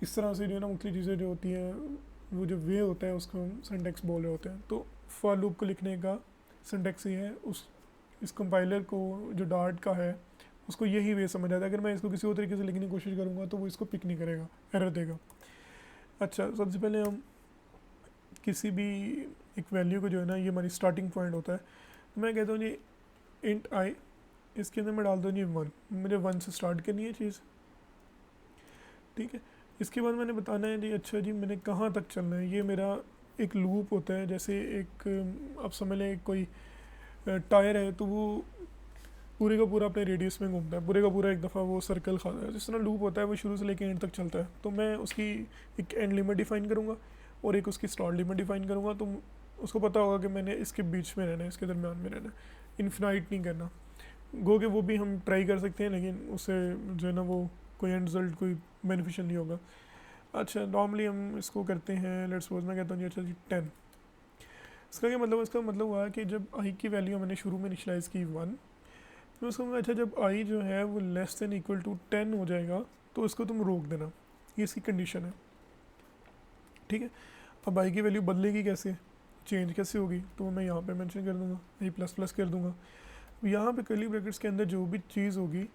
[SPEAKER 1] इस तरह से जो है ना मुख्तलिफ चीज़ें जो होती हैं, वो जो वे होता है उसको हम सिंटैक्स बोल रहे होते हैं। तो फॉर लूप को लिखने का सिंटैक्स ये है, उस इस कंपाइलर को जो डार्ट का है उसको यही वे समझ आता है। अगर मैं इसको किसी और तरीके से लिखने की कोशिश करूँगा तो वो इसको पिक नहीं करेगा, एरर देगा। अच्छा, सबसे पहले हम किसी भी एक वैल्यू को जो है ना, ये हमारी स्टार्टिंग पॉइंट होता है। तो मैं कहता हूँ जी इंट आई, इसके अंदर मैं डाल दूँ जी 1, मुझे 1 से स्टार्ट करनी है चीज़, ठीक है। इसके बाद मैंने बताना है जी अच्छा जी मैंने कहाँ तक चलना है। ये मेरा एक लूप होता है, जैसे एक आप समझ लें कोई टायर है, तो वो पूरे का पूरा अपने रेडियस में घूमता है, पूरे का पूरा एक दफ़ा वो सर्कल खाता है। जिस तरह लूप होता है वो शुरू से लेकर एंड तक चलता है। तो मैं उसकी एक एंड लिमिट डिफाइन करूँगा और एक उसकी स्टार्ट लिमिट डिफाइन करूँगा। तो उसको पता होगा कि मैंने इसके बीच में रहना है, इसके दरमियान में रहना है, इन्फिनाइट नहीं करना। गो के वो भी हम ट्राई कर सकते हैं, लेकिन उससे जो है ना वो कोई एंड रिजल्ट कोई बेनिफिशियल नहीं होगा। अच्छा नॉर्मली हम इसको करते हैं, लेट्स सपोज मैं कहता हूँ जी अच्छा जी 10। इसका क्या मतलब, इसका मतलब हुआ कि जब आई की वैल्यू मैंने शुरू में इनिशियलाइज़ की 1, तो उसको अच्छा जब आई जो है वो लेस देन इक्वल टू 10 हो जाएगा तो इसको तुम रोक देना, ये इसकी कंडीशन है, ठीक है। अब आई की वैल्यू बदलेगी कैसे, चेंज कैसे होगी, तो मैं यहाँ पे मेंशन कर दूँगा, आई प्लस प्लस कर दूँगा। यहाँ पे कर्ली ब्रैकेट्स के अंदर जो भी चीज़ होगी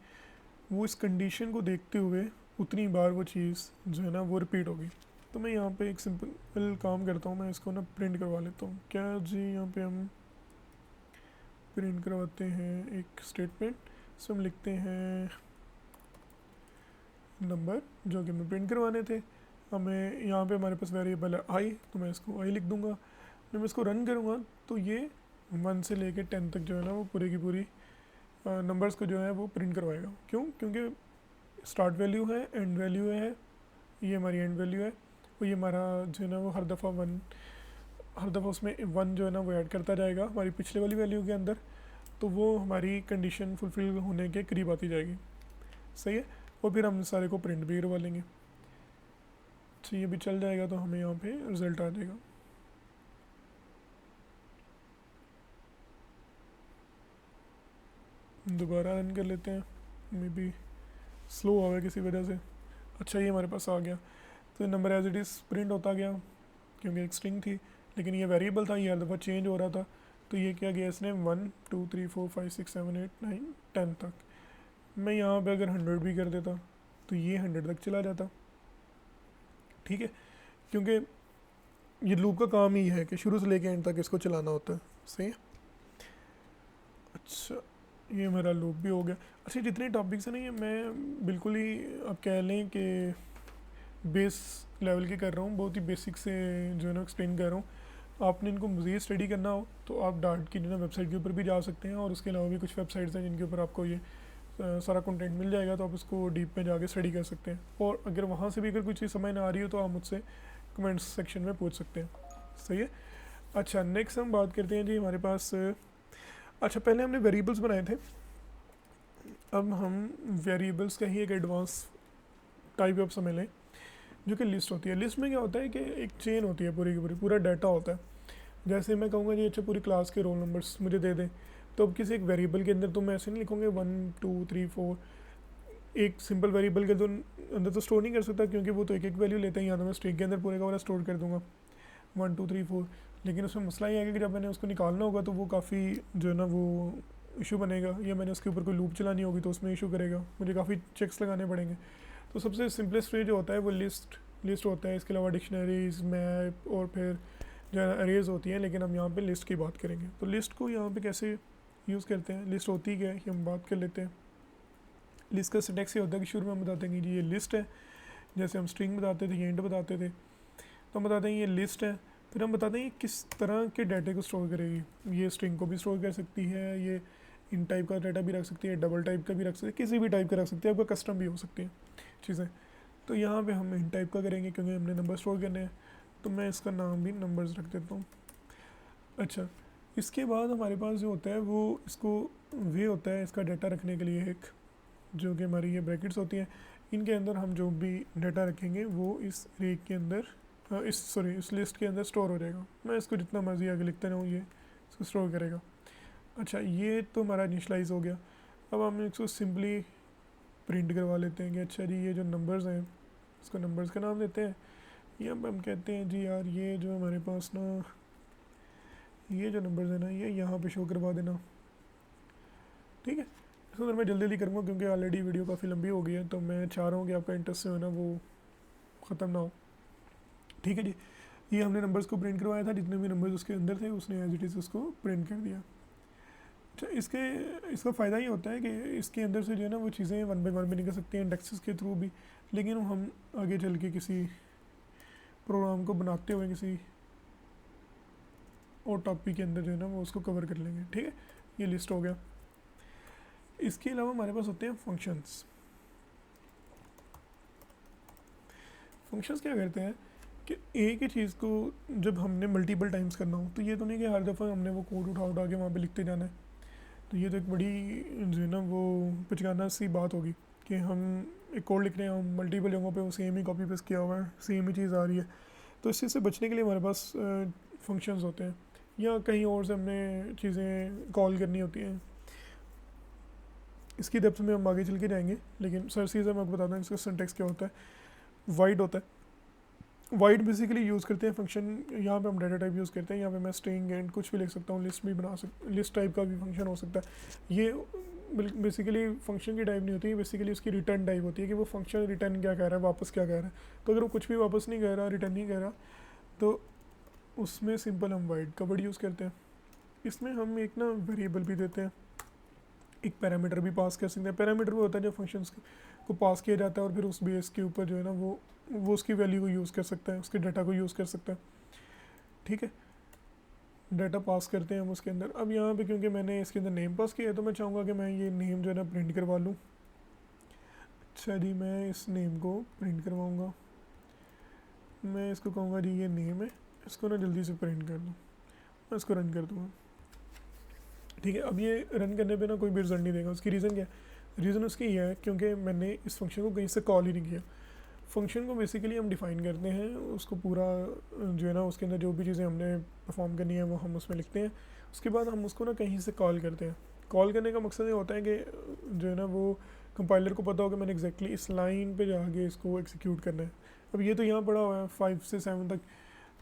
[SPEAKER 1] वो इस कंडीशन को देखते हुए उतनी बार वो चीज़ जो है ना वो रिपीट होगी। तो मैं यहाँ पे एक सिंपल काम करता हूँ, मैं इसको ना प्रिंट करवा लेता हूँ। क्या जी यहाँ पे हम प्रिंट करवाते हैं एक स्टेटमेंट, इसमें हम लिखते हैं नंबर जो कि हमें प्रिंट करवाने थे। हमें यहाँ पे हमारे पास वेरिएबल है आई, तो मैं इसको आई लिख दूँगा। जब मैं इसको रन करूँगा तो ये 1 से लेके 10 तक जो है ना वो पूरी की पूरी नंबर्स को जो है वो प्रिंट करवाएगा। क्यों, क्योंकि स्टार्ट वैल्यू है, एंड वैल्यू है, ये हमारी एंड वैल्यू है, और ये हमारा जो है ना वो हर दफ़ा उसमें 1 जो है ना वो ऐड करता जाएगा हमारी पिछले वाली वैल्यू के अंदर। तो वो हमारी कंडीशन फुलफ़िल होने के करीब आती जाएगी, सही है। और फिर हम सारे को प्रिंट भी करवा लेंगे। अच्छा ये भी चल जाएगा तो हमें यहाँ पे रिज़ल्ट आ जाएगा। दोबारा रन कर लेते हैं, मे बी स्लो हो गया किसी वजह से। अच्छा ये हमारे पास आ गया, तो number as it is print होता गया क्योंकि एक स्ट्रिंग थी, लेकिन ये वेरिएबल था, ये हर दफ़ा चेंज हो रहा था। तो ये क्या गया इसने 1 2 3 4 5 6 7 8 9 10 तक। मैं यहाँ पे अगर 100 भी कर देता तो ये 100 तक चला जाता, ठीक है। क्योंकि ये लूप का काम ही है कि शुरू से लेके एंड तक इसको चलाना होता है, सही है। अच्छा ये मेरा लूप भी हो गया। अच्छा जितने टॉपिक्स हैं ना ये मैं बिल्कुल ही आप कह लें कि बेस लेवल के कर रहा हूँ, बहुत ही बेसिक से जो है ना एक्सप्लेन कर रहा हूँ। आपने इनको मज़ीद स्टडी करना हो तो आप डार्ट की जो है वेबसाइट के ऊपर भी जा सकते हैं, और उसके अलावा भी कुछ वेबसाइट्स हैं जिनके ऊपर आपको ये सारा कंटेंट मिल जाएगा, तो आप उसको डीप में जाके स्टडी कर सकते हैं। और अगर वहाँ से भी अगर कोई चीज़ समझ ना आ रही हो तो आप मुझसे कमेंट्स सेक्शन में पूछ सकते हैं, सही है। अच्छा नेक्स्ट हम बात करते हैं जी हमारे पास, अच्छा पहले हमने वेरिएबल्स बनाए थे, अब हम वेरिएबल्स का ही एक एडवांस टाइप आप समझ लें जो कि लिस्ट होती है। लिस्ट में क्या होता है कि एक चेन होती है पूरी की पूरी, पूरा डाटा होता है। जैसे मैं कहूँगा जी अच्छा पूरी क्लास के रोल नंबर्स मुझे दे दें, तो अब किसी एक वेरिएबल के अंदर तो मैं ऐसे नहीं लिखूँगा 1 2 3 4, एक सिंपल वेरिएबल के अंदर तो स्टोर नहीं कर सकता क्योंकि वो तो एक एक वैल्यू लेते हैं, या तो मैं स्ट्रिंग के अंदर पूरे का पूरा स्टोर कर दूँगा 1 2 3 4। लेकिन उसमें मसला ये है कि जब मैंने उसको निकालना होगा तो वो काफ़ी जो है ना वो इशू बनेगा, या मैंने उसके ऊपर कोई लूप चलानी होगी तो उसमें इशू करेगा, मुझे काफ़ी चेक्स लगाने पड़ेंगे। तो सबसे सिंपलेस्ट वे जो होता है वो लिस्ट होता है। इसके अलावा डिक्शनरीज, मैप और फिर जो है अरेज होती हैं, लेकिन हम यहाँ पे लिस्ट की बात करेंगे। तो लिस्ट को यहाँ पे कैसे यूज़ करते हैं, लिस्ट होती क्या है हम बात कर लेते हैं। लिस्ट का सिंटैक्स ये होता है कि शुरू में हम बताते हैं कि ये लिस्ट है, जैसे हम स्ट्रिंग बताते थे, इंट बताते थे, तो हम बताते हैं ये लिस्ट है। फिर हम बताते हैं ये किस तरह के डाटे को स्टोर करेगी। ये स्ट्रिंग को भी स्टोर कर सकती है, ये इन टाइप का डाटा भी रख सकती है, डबल टाइप का भी रख सकती है, किसी भी टाइप का रख सकती है, आपका कस्टम भी हो सकती है चीज़ें। तो यहाँ पे हम इन टाइप का करेंगे क्योंकि हमने नंबर स्टोर करने हैं, तो मैं इसका नाम भी नंबर्स रख देता हूँ। अच्छा इसके बाद हमारे पास जो होता है वो इसको वे होता है इसका डाटा रखने के लिए एक, जो कि हमारी ये ब्रैकेट्स होती हैं, इनके अंदर हम जो भी डाटा रखेंगे वो इस रे के अंदर इस लिस्ट के अंदर स्टोर हो जाएगा। मैं इसको जितना मर्जी आगे लिखते रहूँ ये इसको स्टोर करेगा। अच्छा ये तो हमारा इनिशलाइज हो गया। अब हम इसको सिंपली प्रिंट करवा लेते हैं कि अच्छा जी ये जो नंबर्स हैं इसको नंबर्स का नाम देते हैं। ये अब हम कहते हैं जी यार ये जो हमारे पास ना ये जो नंबर्स हैं ना ये यहाँ पे शो करवा देना, ठीक है। इसको अगर मैं जल्दी जल्दी करूँगा क्योंकि ऑलरेडी वीडियो काफ़ी लंबी हो गई है, तो मैं चाह रहा हूँ कि आपका इंटरेस्ट जो है ना वो ख़त्म ना हो, ठीक है जी। ये हमने नंबर्स को प्रिंट करवाया था, जितने भी नंबर्स उसके अंदर थे उसने एज इट इज़ उसको प्रिंट कर दिया। अच्छा, इसका फ़ायदा ये होता है कि इसके अंदर से जो है ना वो चीज़ें वन बाई वन भी निकल सकती हैं इंडेक्सेस के थ्रू भी, लेकिन हम आगे चल के किसी प्रोग्राम को बनाते हुए किसी और टॉपिक के अंदर जो है ना वो उसको कवर कर लेंगे। ठीक है, ये लिस्ट हो गया। इसके अलावा हमारे पास होते हैं फंक्शंस। फंक्शंस क्या करते हैं कि एक ही चीज़ को जब हमने मल्टीपल टाइम्स करना हो, तो ये तो नहीं कि हर दफ़ा हमने वो कोड उठा उठा के वहाँ पे लिखते जाना है। तो ये तो एक बड़ी जो है ना वो पिचकाना सी बात होगी कि हम एक कोड लिख रहे हैं, हम मल्टीपल जगहों पे वो सेम ही कॉपी पेस्ट किया हुआ है, सेम ही चीज़ आ रही है। तो इस चीज़ से बचने के लिए हमारे पास फंक्शंस होते हैं, या कहीं और से हमने चीज़ें कॉल करनी होती हैं। इसकी डेप्थ में हम आगे चल के जाएंगे, लेकिन सर चीज़ मैं आपको बताता हूँ इसका सिंटैक्स क्या होता है। वाइड होता है, वाइड बेसिकली यूज़ करते हैं फंक्शन, यहाँ पे हम डाटा टाइप यूज़ करते हैं। यहाँ पे मैं स्ट्रिंग एंड कुछ भी लिख सकता हूँ, लिस्ट भी बना लिस्ट टाइप का भी फंक्शन हो सकता है। ये बेसिकली फंक्शन की टाइप नहीं होती है, बेसिकली उसकी रिटर्न टाइप होती है कि वो फंक्शन रिटर्न क्या कह रहा है, वापस क्या कह रहा है। तो अगर वो कुछ भी वापस नहीं कह रहा, रिटर्न नहीं कह रहा, तो उसमें सिंपल हम वाइड का वर्ड यूज़ करते हैं। इसमें हम एक ना वेरिएबल भी देते हैं, एक पैरामीटर भी पास कर सकते हैं। पैरामीटर वो होता है जो फंक्शंस को पास किया जाता है और फिर उस बेस के ऊपर जो है ना वो उसकी वैल्यू को यूज़ कर सकता है, उसके डाटा को यूज़ कर सकता है। ठीक है, डाटा पास करते हैं हम उसके अंदर। अब यहाँ पे क्योंकि मैंने इसके अंदर नेम पास किया है, तो मैं चाहूँगा कि मैं ये नेम जो है ना प्रिंट करवा लूँ। अच्छा जी, मैं इस नेम को प्रिंट करवाऊँगा। मैं इसको कहूँगा जी ये नेम है, इसको ना जल्दी से प्रिंट कर दूँ। मैं इसको रन कर दूँगा। ठीक है, अब ये रन करने पे ना कोई भी रिजल्ट नहीं देगा। उसकी रीज़न क्या है? रीज़न उसकी ये है क्योंकि मैंने इस फंक्शन को कहीं से कॉल ही नहीं किया। फंक्शन को बेसिकली हम डिफ़ाइन करते हैं, उसको पूरा जो है ना उसके अंदर जो भी चीज़ें हमने परफॉर्म करनी है वो हम उसमें लिखते हैं। उसके बाद हम उसको ना कहीं से कॉल करते हैं। कॉल करने का मकसद ये होता है कि जो है ना वो कंपाइलर को पता हो कि मैंने एग्जैक्टली इस लाइन पे जाके इसको एग्जीक्यूट करना है। अब ये तो यहाँ पड़ा हुआ है 5 से 7 तक,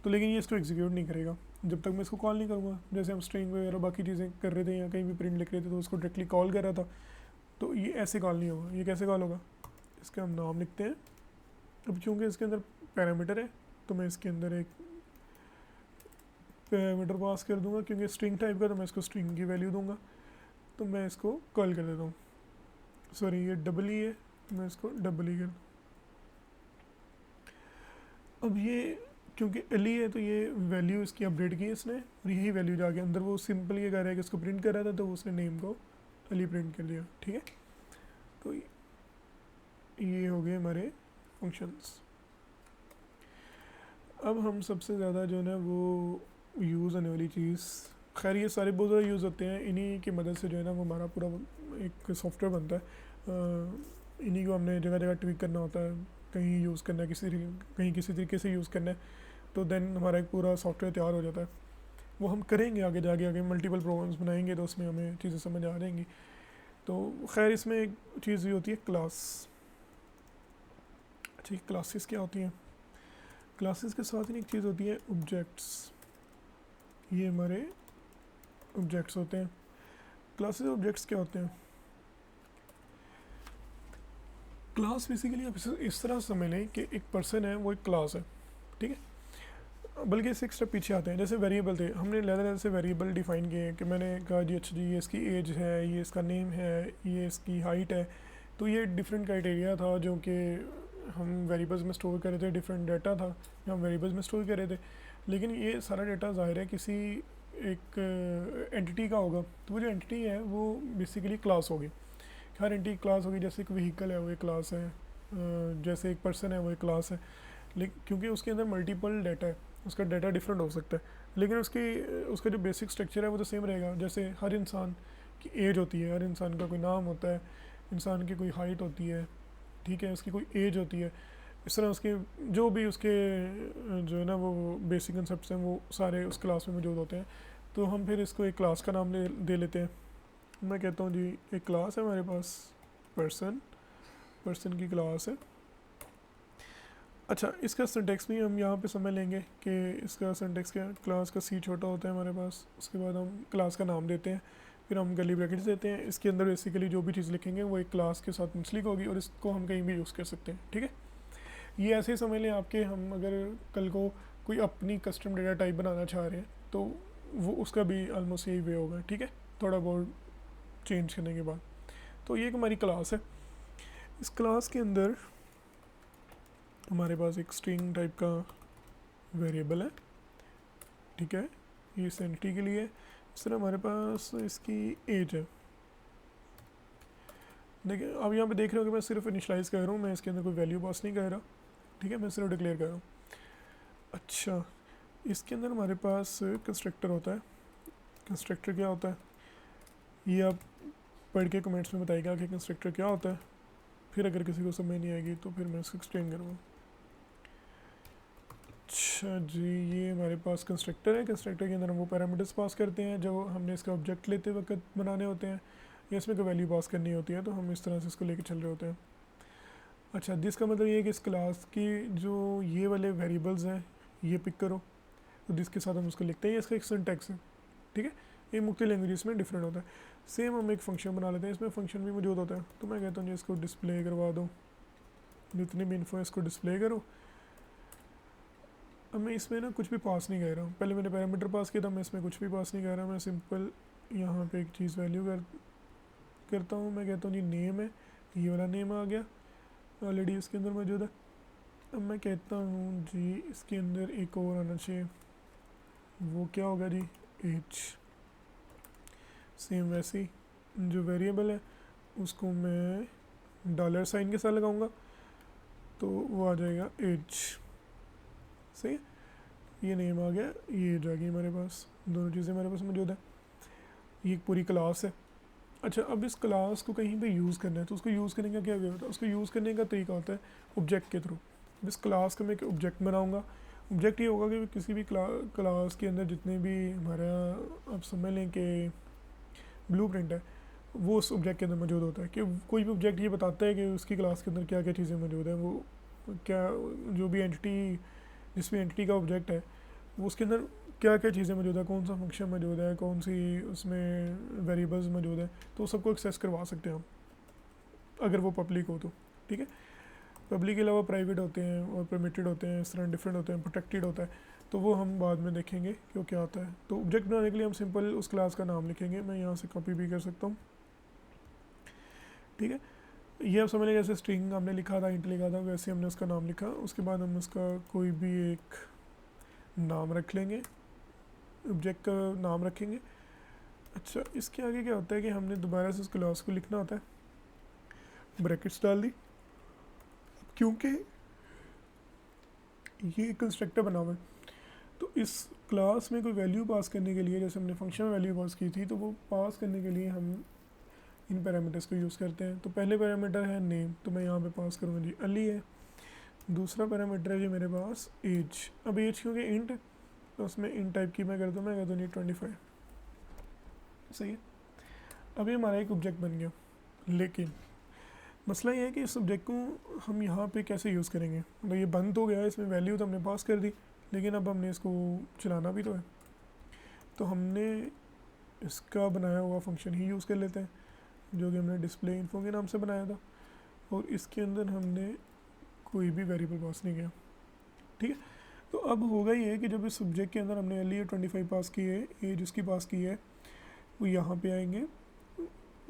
[SPEAKER 1] तो लेकिन ये इसको एग्जीक्यूट नहीं करेगा जब तक मैं इसको कॉल नहीं करूँगा। जैसे हम स्ट्रिंग वगैरह बाकी चीज़ें कर रहे थे या कहीं भी प्रिंट लिख रहे थे तो उसको डायरेक्टली कॉल कर रहा था, तो ये ऐसे कॉल नहीं होगा। ये कैसे कॉल होगा? इसका हम नाम लिखते हैं। अब चूँकि इसके अंदर पैरामीटर है तो मैं इसके अंदर एक पैरामीटर पास कर दूंगा, क्योंकि स्ट्रिंग टाइप का तो मैं इसको स्ट्रिंग की वैल्यू दूंगा। तो मैं इसको कॉल कर देता हूँ, सॉरी ये डबल ई है, मैं इसको डबल ई कर। अब ये क्योंकि एल ई है तो ये वैल्यू इसकी अपडेट की है इसने, और यही वैल्यू जाके अंदर वो सिंपल ये कह रहा है कि इसको प्रिंट कर रहा था, तो उसने नेम को एल ई प्रिंट कर दिया। ठीक है, तो ये हो गए हमारे फंक्शंस। अब हम सबसे ज़्यादा जो है ना वो यूज़ होने वाली चीज़, खैर ये सारे बहुत ज़्यादा यूज़ होते हैं, इन्हीं की मदद से जो है ना वो हमारा पूरा एक सॉफ्टवेयर बनता है। इन्हीं को हमने जगह जगह ट्वीक करना होता है, कहीं यूज़ करना है कहीं किसी तरीके से यूज़ करना है, तो देन हमारा एक पूरा सॉफ्टवेयर तैयार हो जाता है। वो हम करेंगे आगे जाके, आगे मल्टीपल प्रोग्राम्स बनाएंगे तो उसमें हमें चीज़ें समझ आ जाएंगी। तो खैर इसमें एक चीज़ ये होती है क्लास। अच्छा, क्लासेस क्या होती हैं? क्लासेस के साथ ही एक चीज़ होती है ऑब्जेक्ट्स। ये हमारे ऑब्जेक्ट्स होते हैं। क्लासेस और ऑब्जेक्ट्स क्या होते हैं? क्लास बेसिकली आप इस तरह समझ लें कि एक पर्सन है, वो एक क्लास है। ठीक है, बल्कि इससे एक स्टेप पीछे आते हैं। जैसे वेरिएबल थे, हमने अलग से वेरिएबल डिफाइन किए कि मैंने कहा जी अच्छा जी ये इसकी एज है, ये इसका नेम है, ये इसकी हाइट है। तो ये डिफरेंट क्राइटेरिया था जो कि हम वेरिएबल्स में स्टोर कर रहे थे, डिफरेंट डाटा था जो हम वेरिएबल्स में स्टोर कर रहे थे। लेकिन ये सारा डाटा ज़ाहिर है किसी एक एंटिटी का होगा, तो वो जो एंटिटी है वो बेसिकली क्लास होगी। हर एंटिटी क्लास होगी। जैसे एक व्हीकल है वो एक क्लास है, जैसे एक पर्सन है वो एक क्लास है। लेकिन क्योंकि उसके अंदर मल्टीपल डाटा है, उसका डाटा डिफरेंट हो सकता है, लेकिन उसका जो बेसिक स्ट्रक्चर है वो तो सेम रहेगा। जैसे हर इंसान की एज होती है, हर इंसान का कोई नाम होता है, इंसान की कोई हाइट होती है, ठीक है, उसकी कोई एज होती है। इस तरह उसके जो भी उसके जो है ना वो बेसिक कंसेप्ट हैं वो सारे उस क्लास में मौजूद होते हैं। तो हम फिर इसको एक क्लास का नाम दे लेते हैं। मैं कहता हूँ जी एक क्लास है हमारे पास पर्सन की क्लास है। अच्छा, इसका सिंटेक्स भी हम यहाँ पे समझ लेंगे कि इसका सिंटेक्स क्या है। क्लास का सी छोटा होता है हमारे पास, उसके बाद हम क्लास का नाम देते हैं, फिर हम कर्ली ब्रैकेट्स देते हैं। इसके अंदर बेसिकली जो भी चीज़ लिखेंगे वो एक क्लास के साथ मुंसलिक होगी और इसको हम कहीं भी यूज़ कर सकते हैं। ठीक है, ये ऐसे ही समझ लें आपके, हम अगर कल को कोई अपनी कस्टम डेटा टाइप बनाना चाह रहे हैं तो वो उसका भी ऑलमोस्ट यही वे होगा, ठीक है, थोड़ा बहुत चेंज करने के बाद। तो ये एक हमारी क्लास है। इस क्लास के अंदर हमारे पास एक स्ट्रिंग टाइप का वेरिएबल है, ठीक है, ये इस एंटिटी के लिए। इस तरह हमारे पास इसकी एज है। देखिए अब यहाँ पे देख रहे हो कि मैं सिर्फ इनिशलाइज़ कर रहा हूँ, मैं इसके अंदर कोई वैल्यू पास नहीं कर रहा, ठीक है, मैं सिर्फ डिक्लेयर कर रहा हूँ। अच्छा, इसके अंदर हमारे पास कंस्ट्रक्टर होता है। कंस्ट्रक्टर क्या होता है ये आप पढ़ के कमेंट्स में बताइएगा कि कंस्ट्रक्टर क्या होता है, फिर अगर किसी को समझ नहीं आएगी तो फिर मैं उसको एक्सप्लेन करूँगा। अच्छा जी, ये हमारे पास कंस्ट्रक्टर है। कंस्ट्रक्टर के अंदर हम वो पैरामीटर्स पास करते हैं जो हमने इसका ऑब्जेक्ट लेते वक्त बनाने होते हैं, या इसमें कोई वैल्यू पास करनी होती है तो हम इस तरह से इसको लेके चल रहे होते हैं। अच्छा, जिसका मतलब ये है कि इस क्लास की जो ये वाले वेरिएबल्स हैं ये पिक करो, तो जिसके साथ हम उसको लिखते हैं, ये इसका एक सिंटैक्स है, ठीक है। ये मुख्तलिफ लैंग्वेजेस में डिफरेंट होता है। सेम हम एक फंक्शन बना लेते हैं, इसमें फंक्शन भी मौजूद होता है। तो मैं कहता हूँ इसको डिस्प्ले करवा दो, जितनी भी इन्फो है इसको डिस्प्ले करो। अब मैं इसमें ना कुछ भी पास नहीं कर रहा हूँ, पहले मैंने पैरामीटर पास किया था, मैं इसमें कुछ भी पास नहीं कर रहा, मैं सिंपल यहाँ पे एक चीज़ वैल्यू करता हूँ। मैं कहता हूँ जी नेम है, ये वाला नेम आ गया, ऑलरेडी इसके अंदर मौजूद है। अब मैं कहता हूँ जी इसके अंदर एक और आना चाहिए, वो क्या होगा जी, एज। सेम वैसे ही जो वेरिएबल है उसको मैं डॉलर साइन के साथ लगाऊंगा तो वो आ जाएगा एज, सही है। ये नेम आ गया, ये एज आ गई हमारे पास, दोनों चीज़ें हमारे पास मौजूद है। ये एक पूरी क्लास है। अच्छा, अब इस क्लास को कहीं पे यूज़ करना है तो उसको यूज़ करने का क्या वे होता है, उसको यूज़ करने का तरीका होता है ऑब्जेक्ट के थ्रू। इस क्लास का मैं एक ऑब्जेक्ट बनाऊंगा। ऑब्जेक्ट ये होगा कि किसी भी क्लास के अंदर जितने भी हमारा आप समझ लें कि ब्लूप्रिंट है वो उस ऑब्जेक्ट के अंदर मौजूद होता है। कि कोई भी ऑब्जेक्ट ये बताता है कि उसकी क्लास के अंदर क्या क्या चीज़ें मौजूद हैं, वो क्या जो भी एंटिटी, जिस भी एंटिटी का ऑब्जेक्ट है वो उसके अंदर क्या क्या चीज़ें मौजूद है, कौन सा फंक्शन मौजूद है, कौन सी उसमें वेरिएबल्स मौजूद है, तो सबको एक्सेस करवा सकते हैं हम अगर वो पब्लिक हो तो, ठीक है। पब्लिक के अलावा प्राइवेट होते हैं और परमिटेड होते हैं, इस तरह डिफरेंट होते हैं, प्रोटेक्टेड होता है, तो वो हम बाद में देखेंगे कि वो क्या होता है। तो ऑब्जेक्ट बनाने के लिए हम सिंपल उस क्लास का नाम लिखेंगे, मैं यहाँ से कॉपी भी कर सकता हूँ, ठीक है। ये आप समझ लें जैसे स्ट्रिंग हमने लिखा था, इंट लिखा था, वैसे हमने उसका नाम लिखा। उसके बाद हम उसका कोई भी एक नाम रख लेंगे, ऑब्जेक्ट का नाम रखेंगे। अच्छा, इसके आगे क्या होता है कि हमने दोबारा से उस क्लास को लिखना होता है, ब्रैकेट्स डाल दी, क्योंकि ये कंस्ट्रक्टर बना हुआ है तो इस क्लास में कोई वैल्यू पास करने के लिए, जैसे हमने फंक्शन में वैल्यू पास की थी, तो वो पास करने के लिए हम इन पैरामीटर्स को यूज़ करते हैं। तो पहले पैरामीटर है नेम, तो मैं यहाँ पे पास करूँगा जी अली है। दूसरा पैरामीटर है जी मेरे पास एज। अब एज क्योंकि इंट है तो उसमें इंट टाइप की मैं करता हूँ, मैं कहता हूँ जी 25, सही है। अभी हमारा एक ऑब्जेक्ट बन गया, लेकिन मसला ये है कि इस ऑब्जेक्ट को हम यहाँ पे कैसे यूज़ करेंगे। मतलब ये बंद हो गया, इसमें वैल्यू तो हमने पास कर दी, लेकिन अब हमने इसको चलाना भी तो है, तो हमने इसका बनाया हुआ फंक्शन ही यूज़ कर लेते हैं जो कि हमने डिस्प्ले इन्फो के नाम से बनाया था, और इसके अंदर हमने कोई भी वेरिएबल पास नहीं किया, ठीक है। तो अब होगा ये कि जब इस सब्जेक्ट के अंदर हमने एल 25 पास की है, एज उसकी पास की है, वो यहाँ पे आएंगे,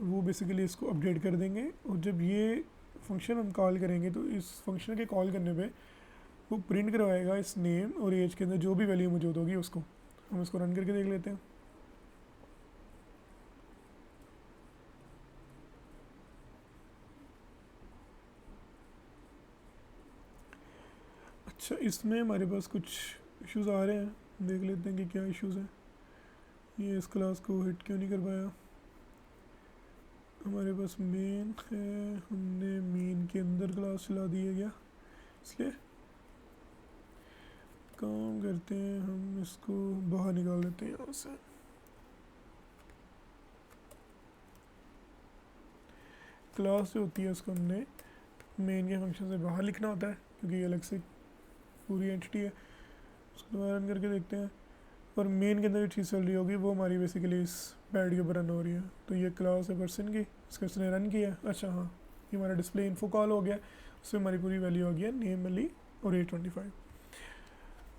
[SPEAKER 1] वो बेसिकली इसको अपडेट कर देंगे, और जब ये फंक्शन हम कॉल करेंगे तो इस फंक्शन के कॉल करने पे वो प्रिंट करवाएगा इस नेम और एज के अंदर जो भी वैल्यू मौजूद होगी उसको। हम इसको रन करके देख लेते हैं। अच्छा, इसमें हमारे पास कुछ इश्यूज़ आ रहे हैं, देख लेते हैं कि क्या इश्यूज़ हैं। ये इस क्लास को हिट क्यों नहीं कर पाया। हमारे पास मेन है, हमने मेन के अंदर क्लास चला दी है क्या, इसलिए काम करते हैं, हम इसको बाहर निकाल देते हैं यहाँ से। क्लास जो होती है उसको हमने मेन के फंक्शन से बाहर लिखना होता है, क्योंकि ये अलग से पूरी एंटिटी है। उसको दोबारा रन करके देखते हैं, और मेन के अंदर जो चीज़ चल रही होगी वो हमारी बेसिकली इस पैड के ऊपर रन हो रही है। तो ये क्लास है पर्सन की, इसको इसने रन किया। अच्छा हाँ, ये हमारा डिस्प्ले इन्फो कॉल हो गया, उससे हमारी पूरी वैल्यू आ गई है नेम अली और 825।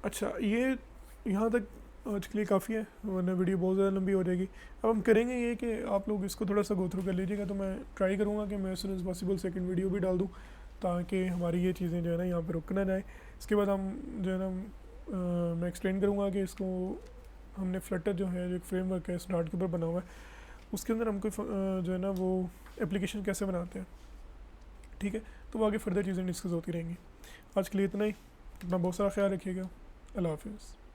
[SPEAKER 1] अच्छा, ये यहाँ तक आज के लिए काफ़ी है, वरना वीडियो बहुत ज़्यादा लंबी हो जाएगी। अब हम करेंगे ये कि आप लोग इसको थोड़ा सा गो थ्रू कर लीजिएगा, तो मैं ट्राई करूँगा कि मैं as soon as possible second video भी डाल दूँ, ताकि हमारी ये चीज़ें जो है ना यहाँ पर रुक ना जाए। इसके बाद हम जो है ना मैं एक्सप्लेन करूँगा कि इसको हमने फ्लटर जो है, जो एक फ्रेमवर्क है स्टार्ट के ऊपर बना हुआ है, उसके अंदर हम कोई जो है ना वो एप्लीकेशन कैसे बनाते हैं। ठीक है, तो वो आगे फर्दर चीज़ें डिस्कस होती रहेंगी। आज के लिए इतना ही। अपना बहुत सारा ख्याल रखिएगा। अल्लाह हाफिज़।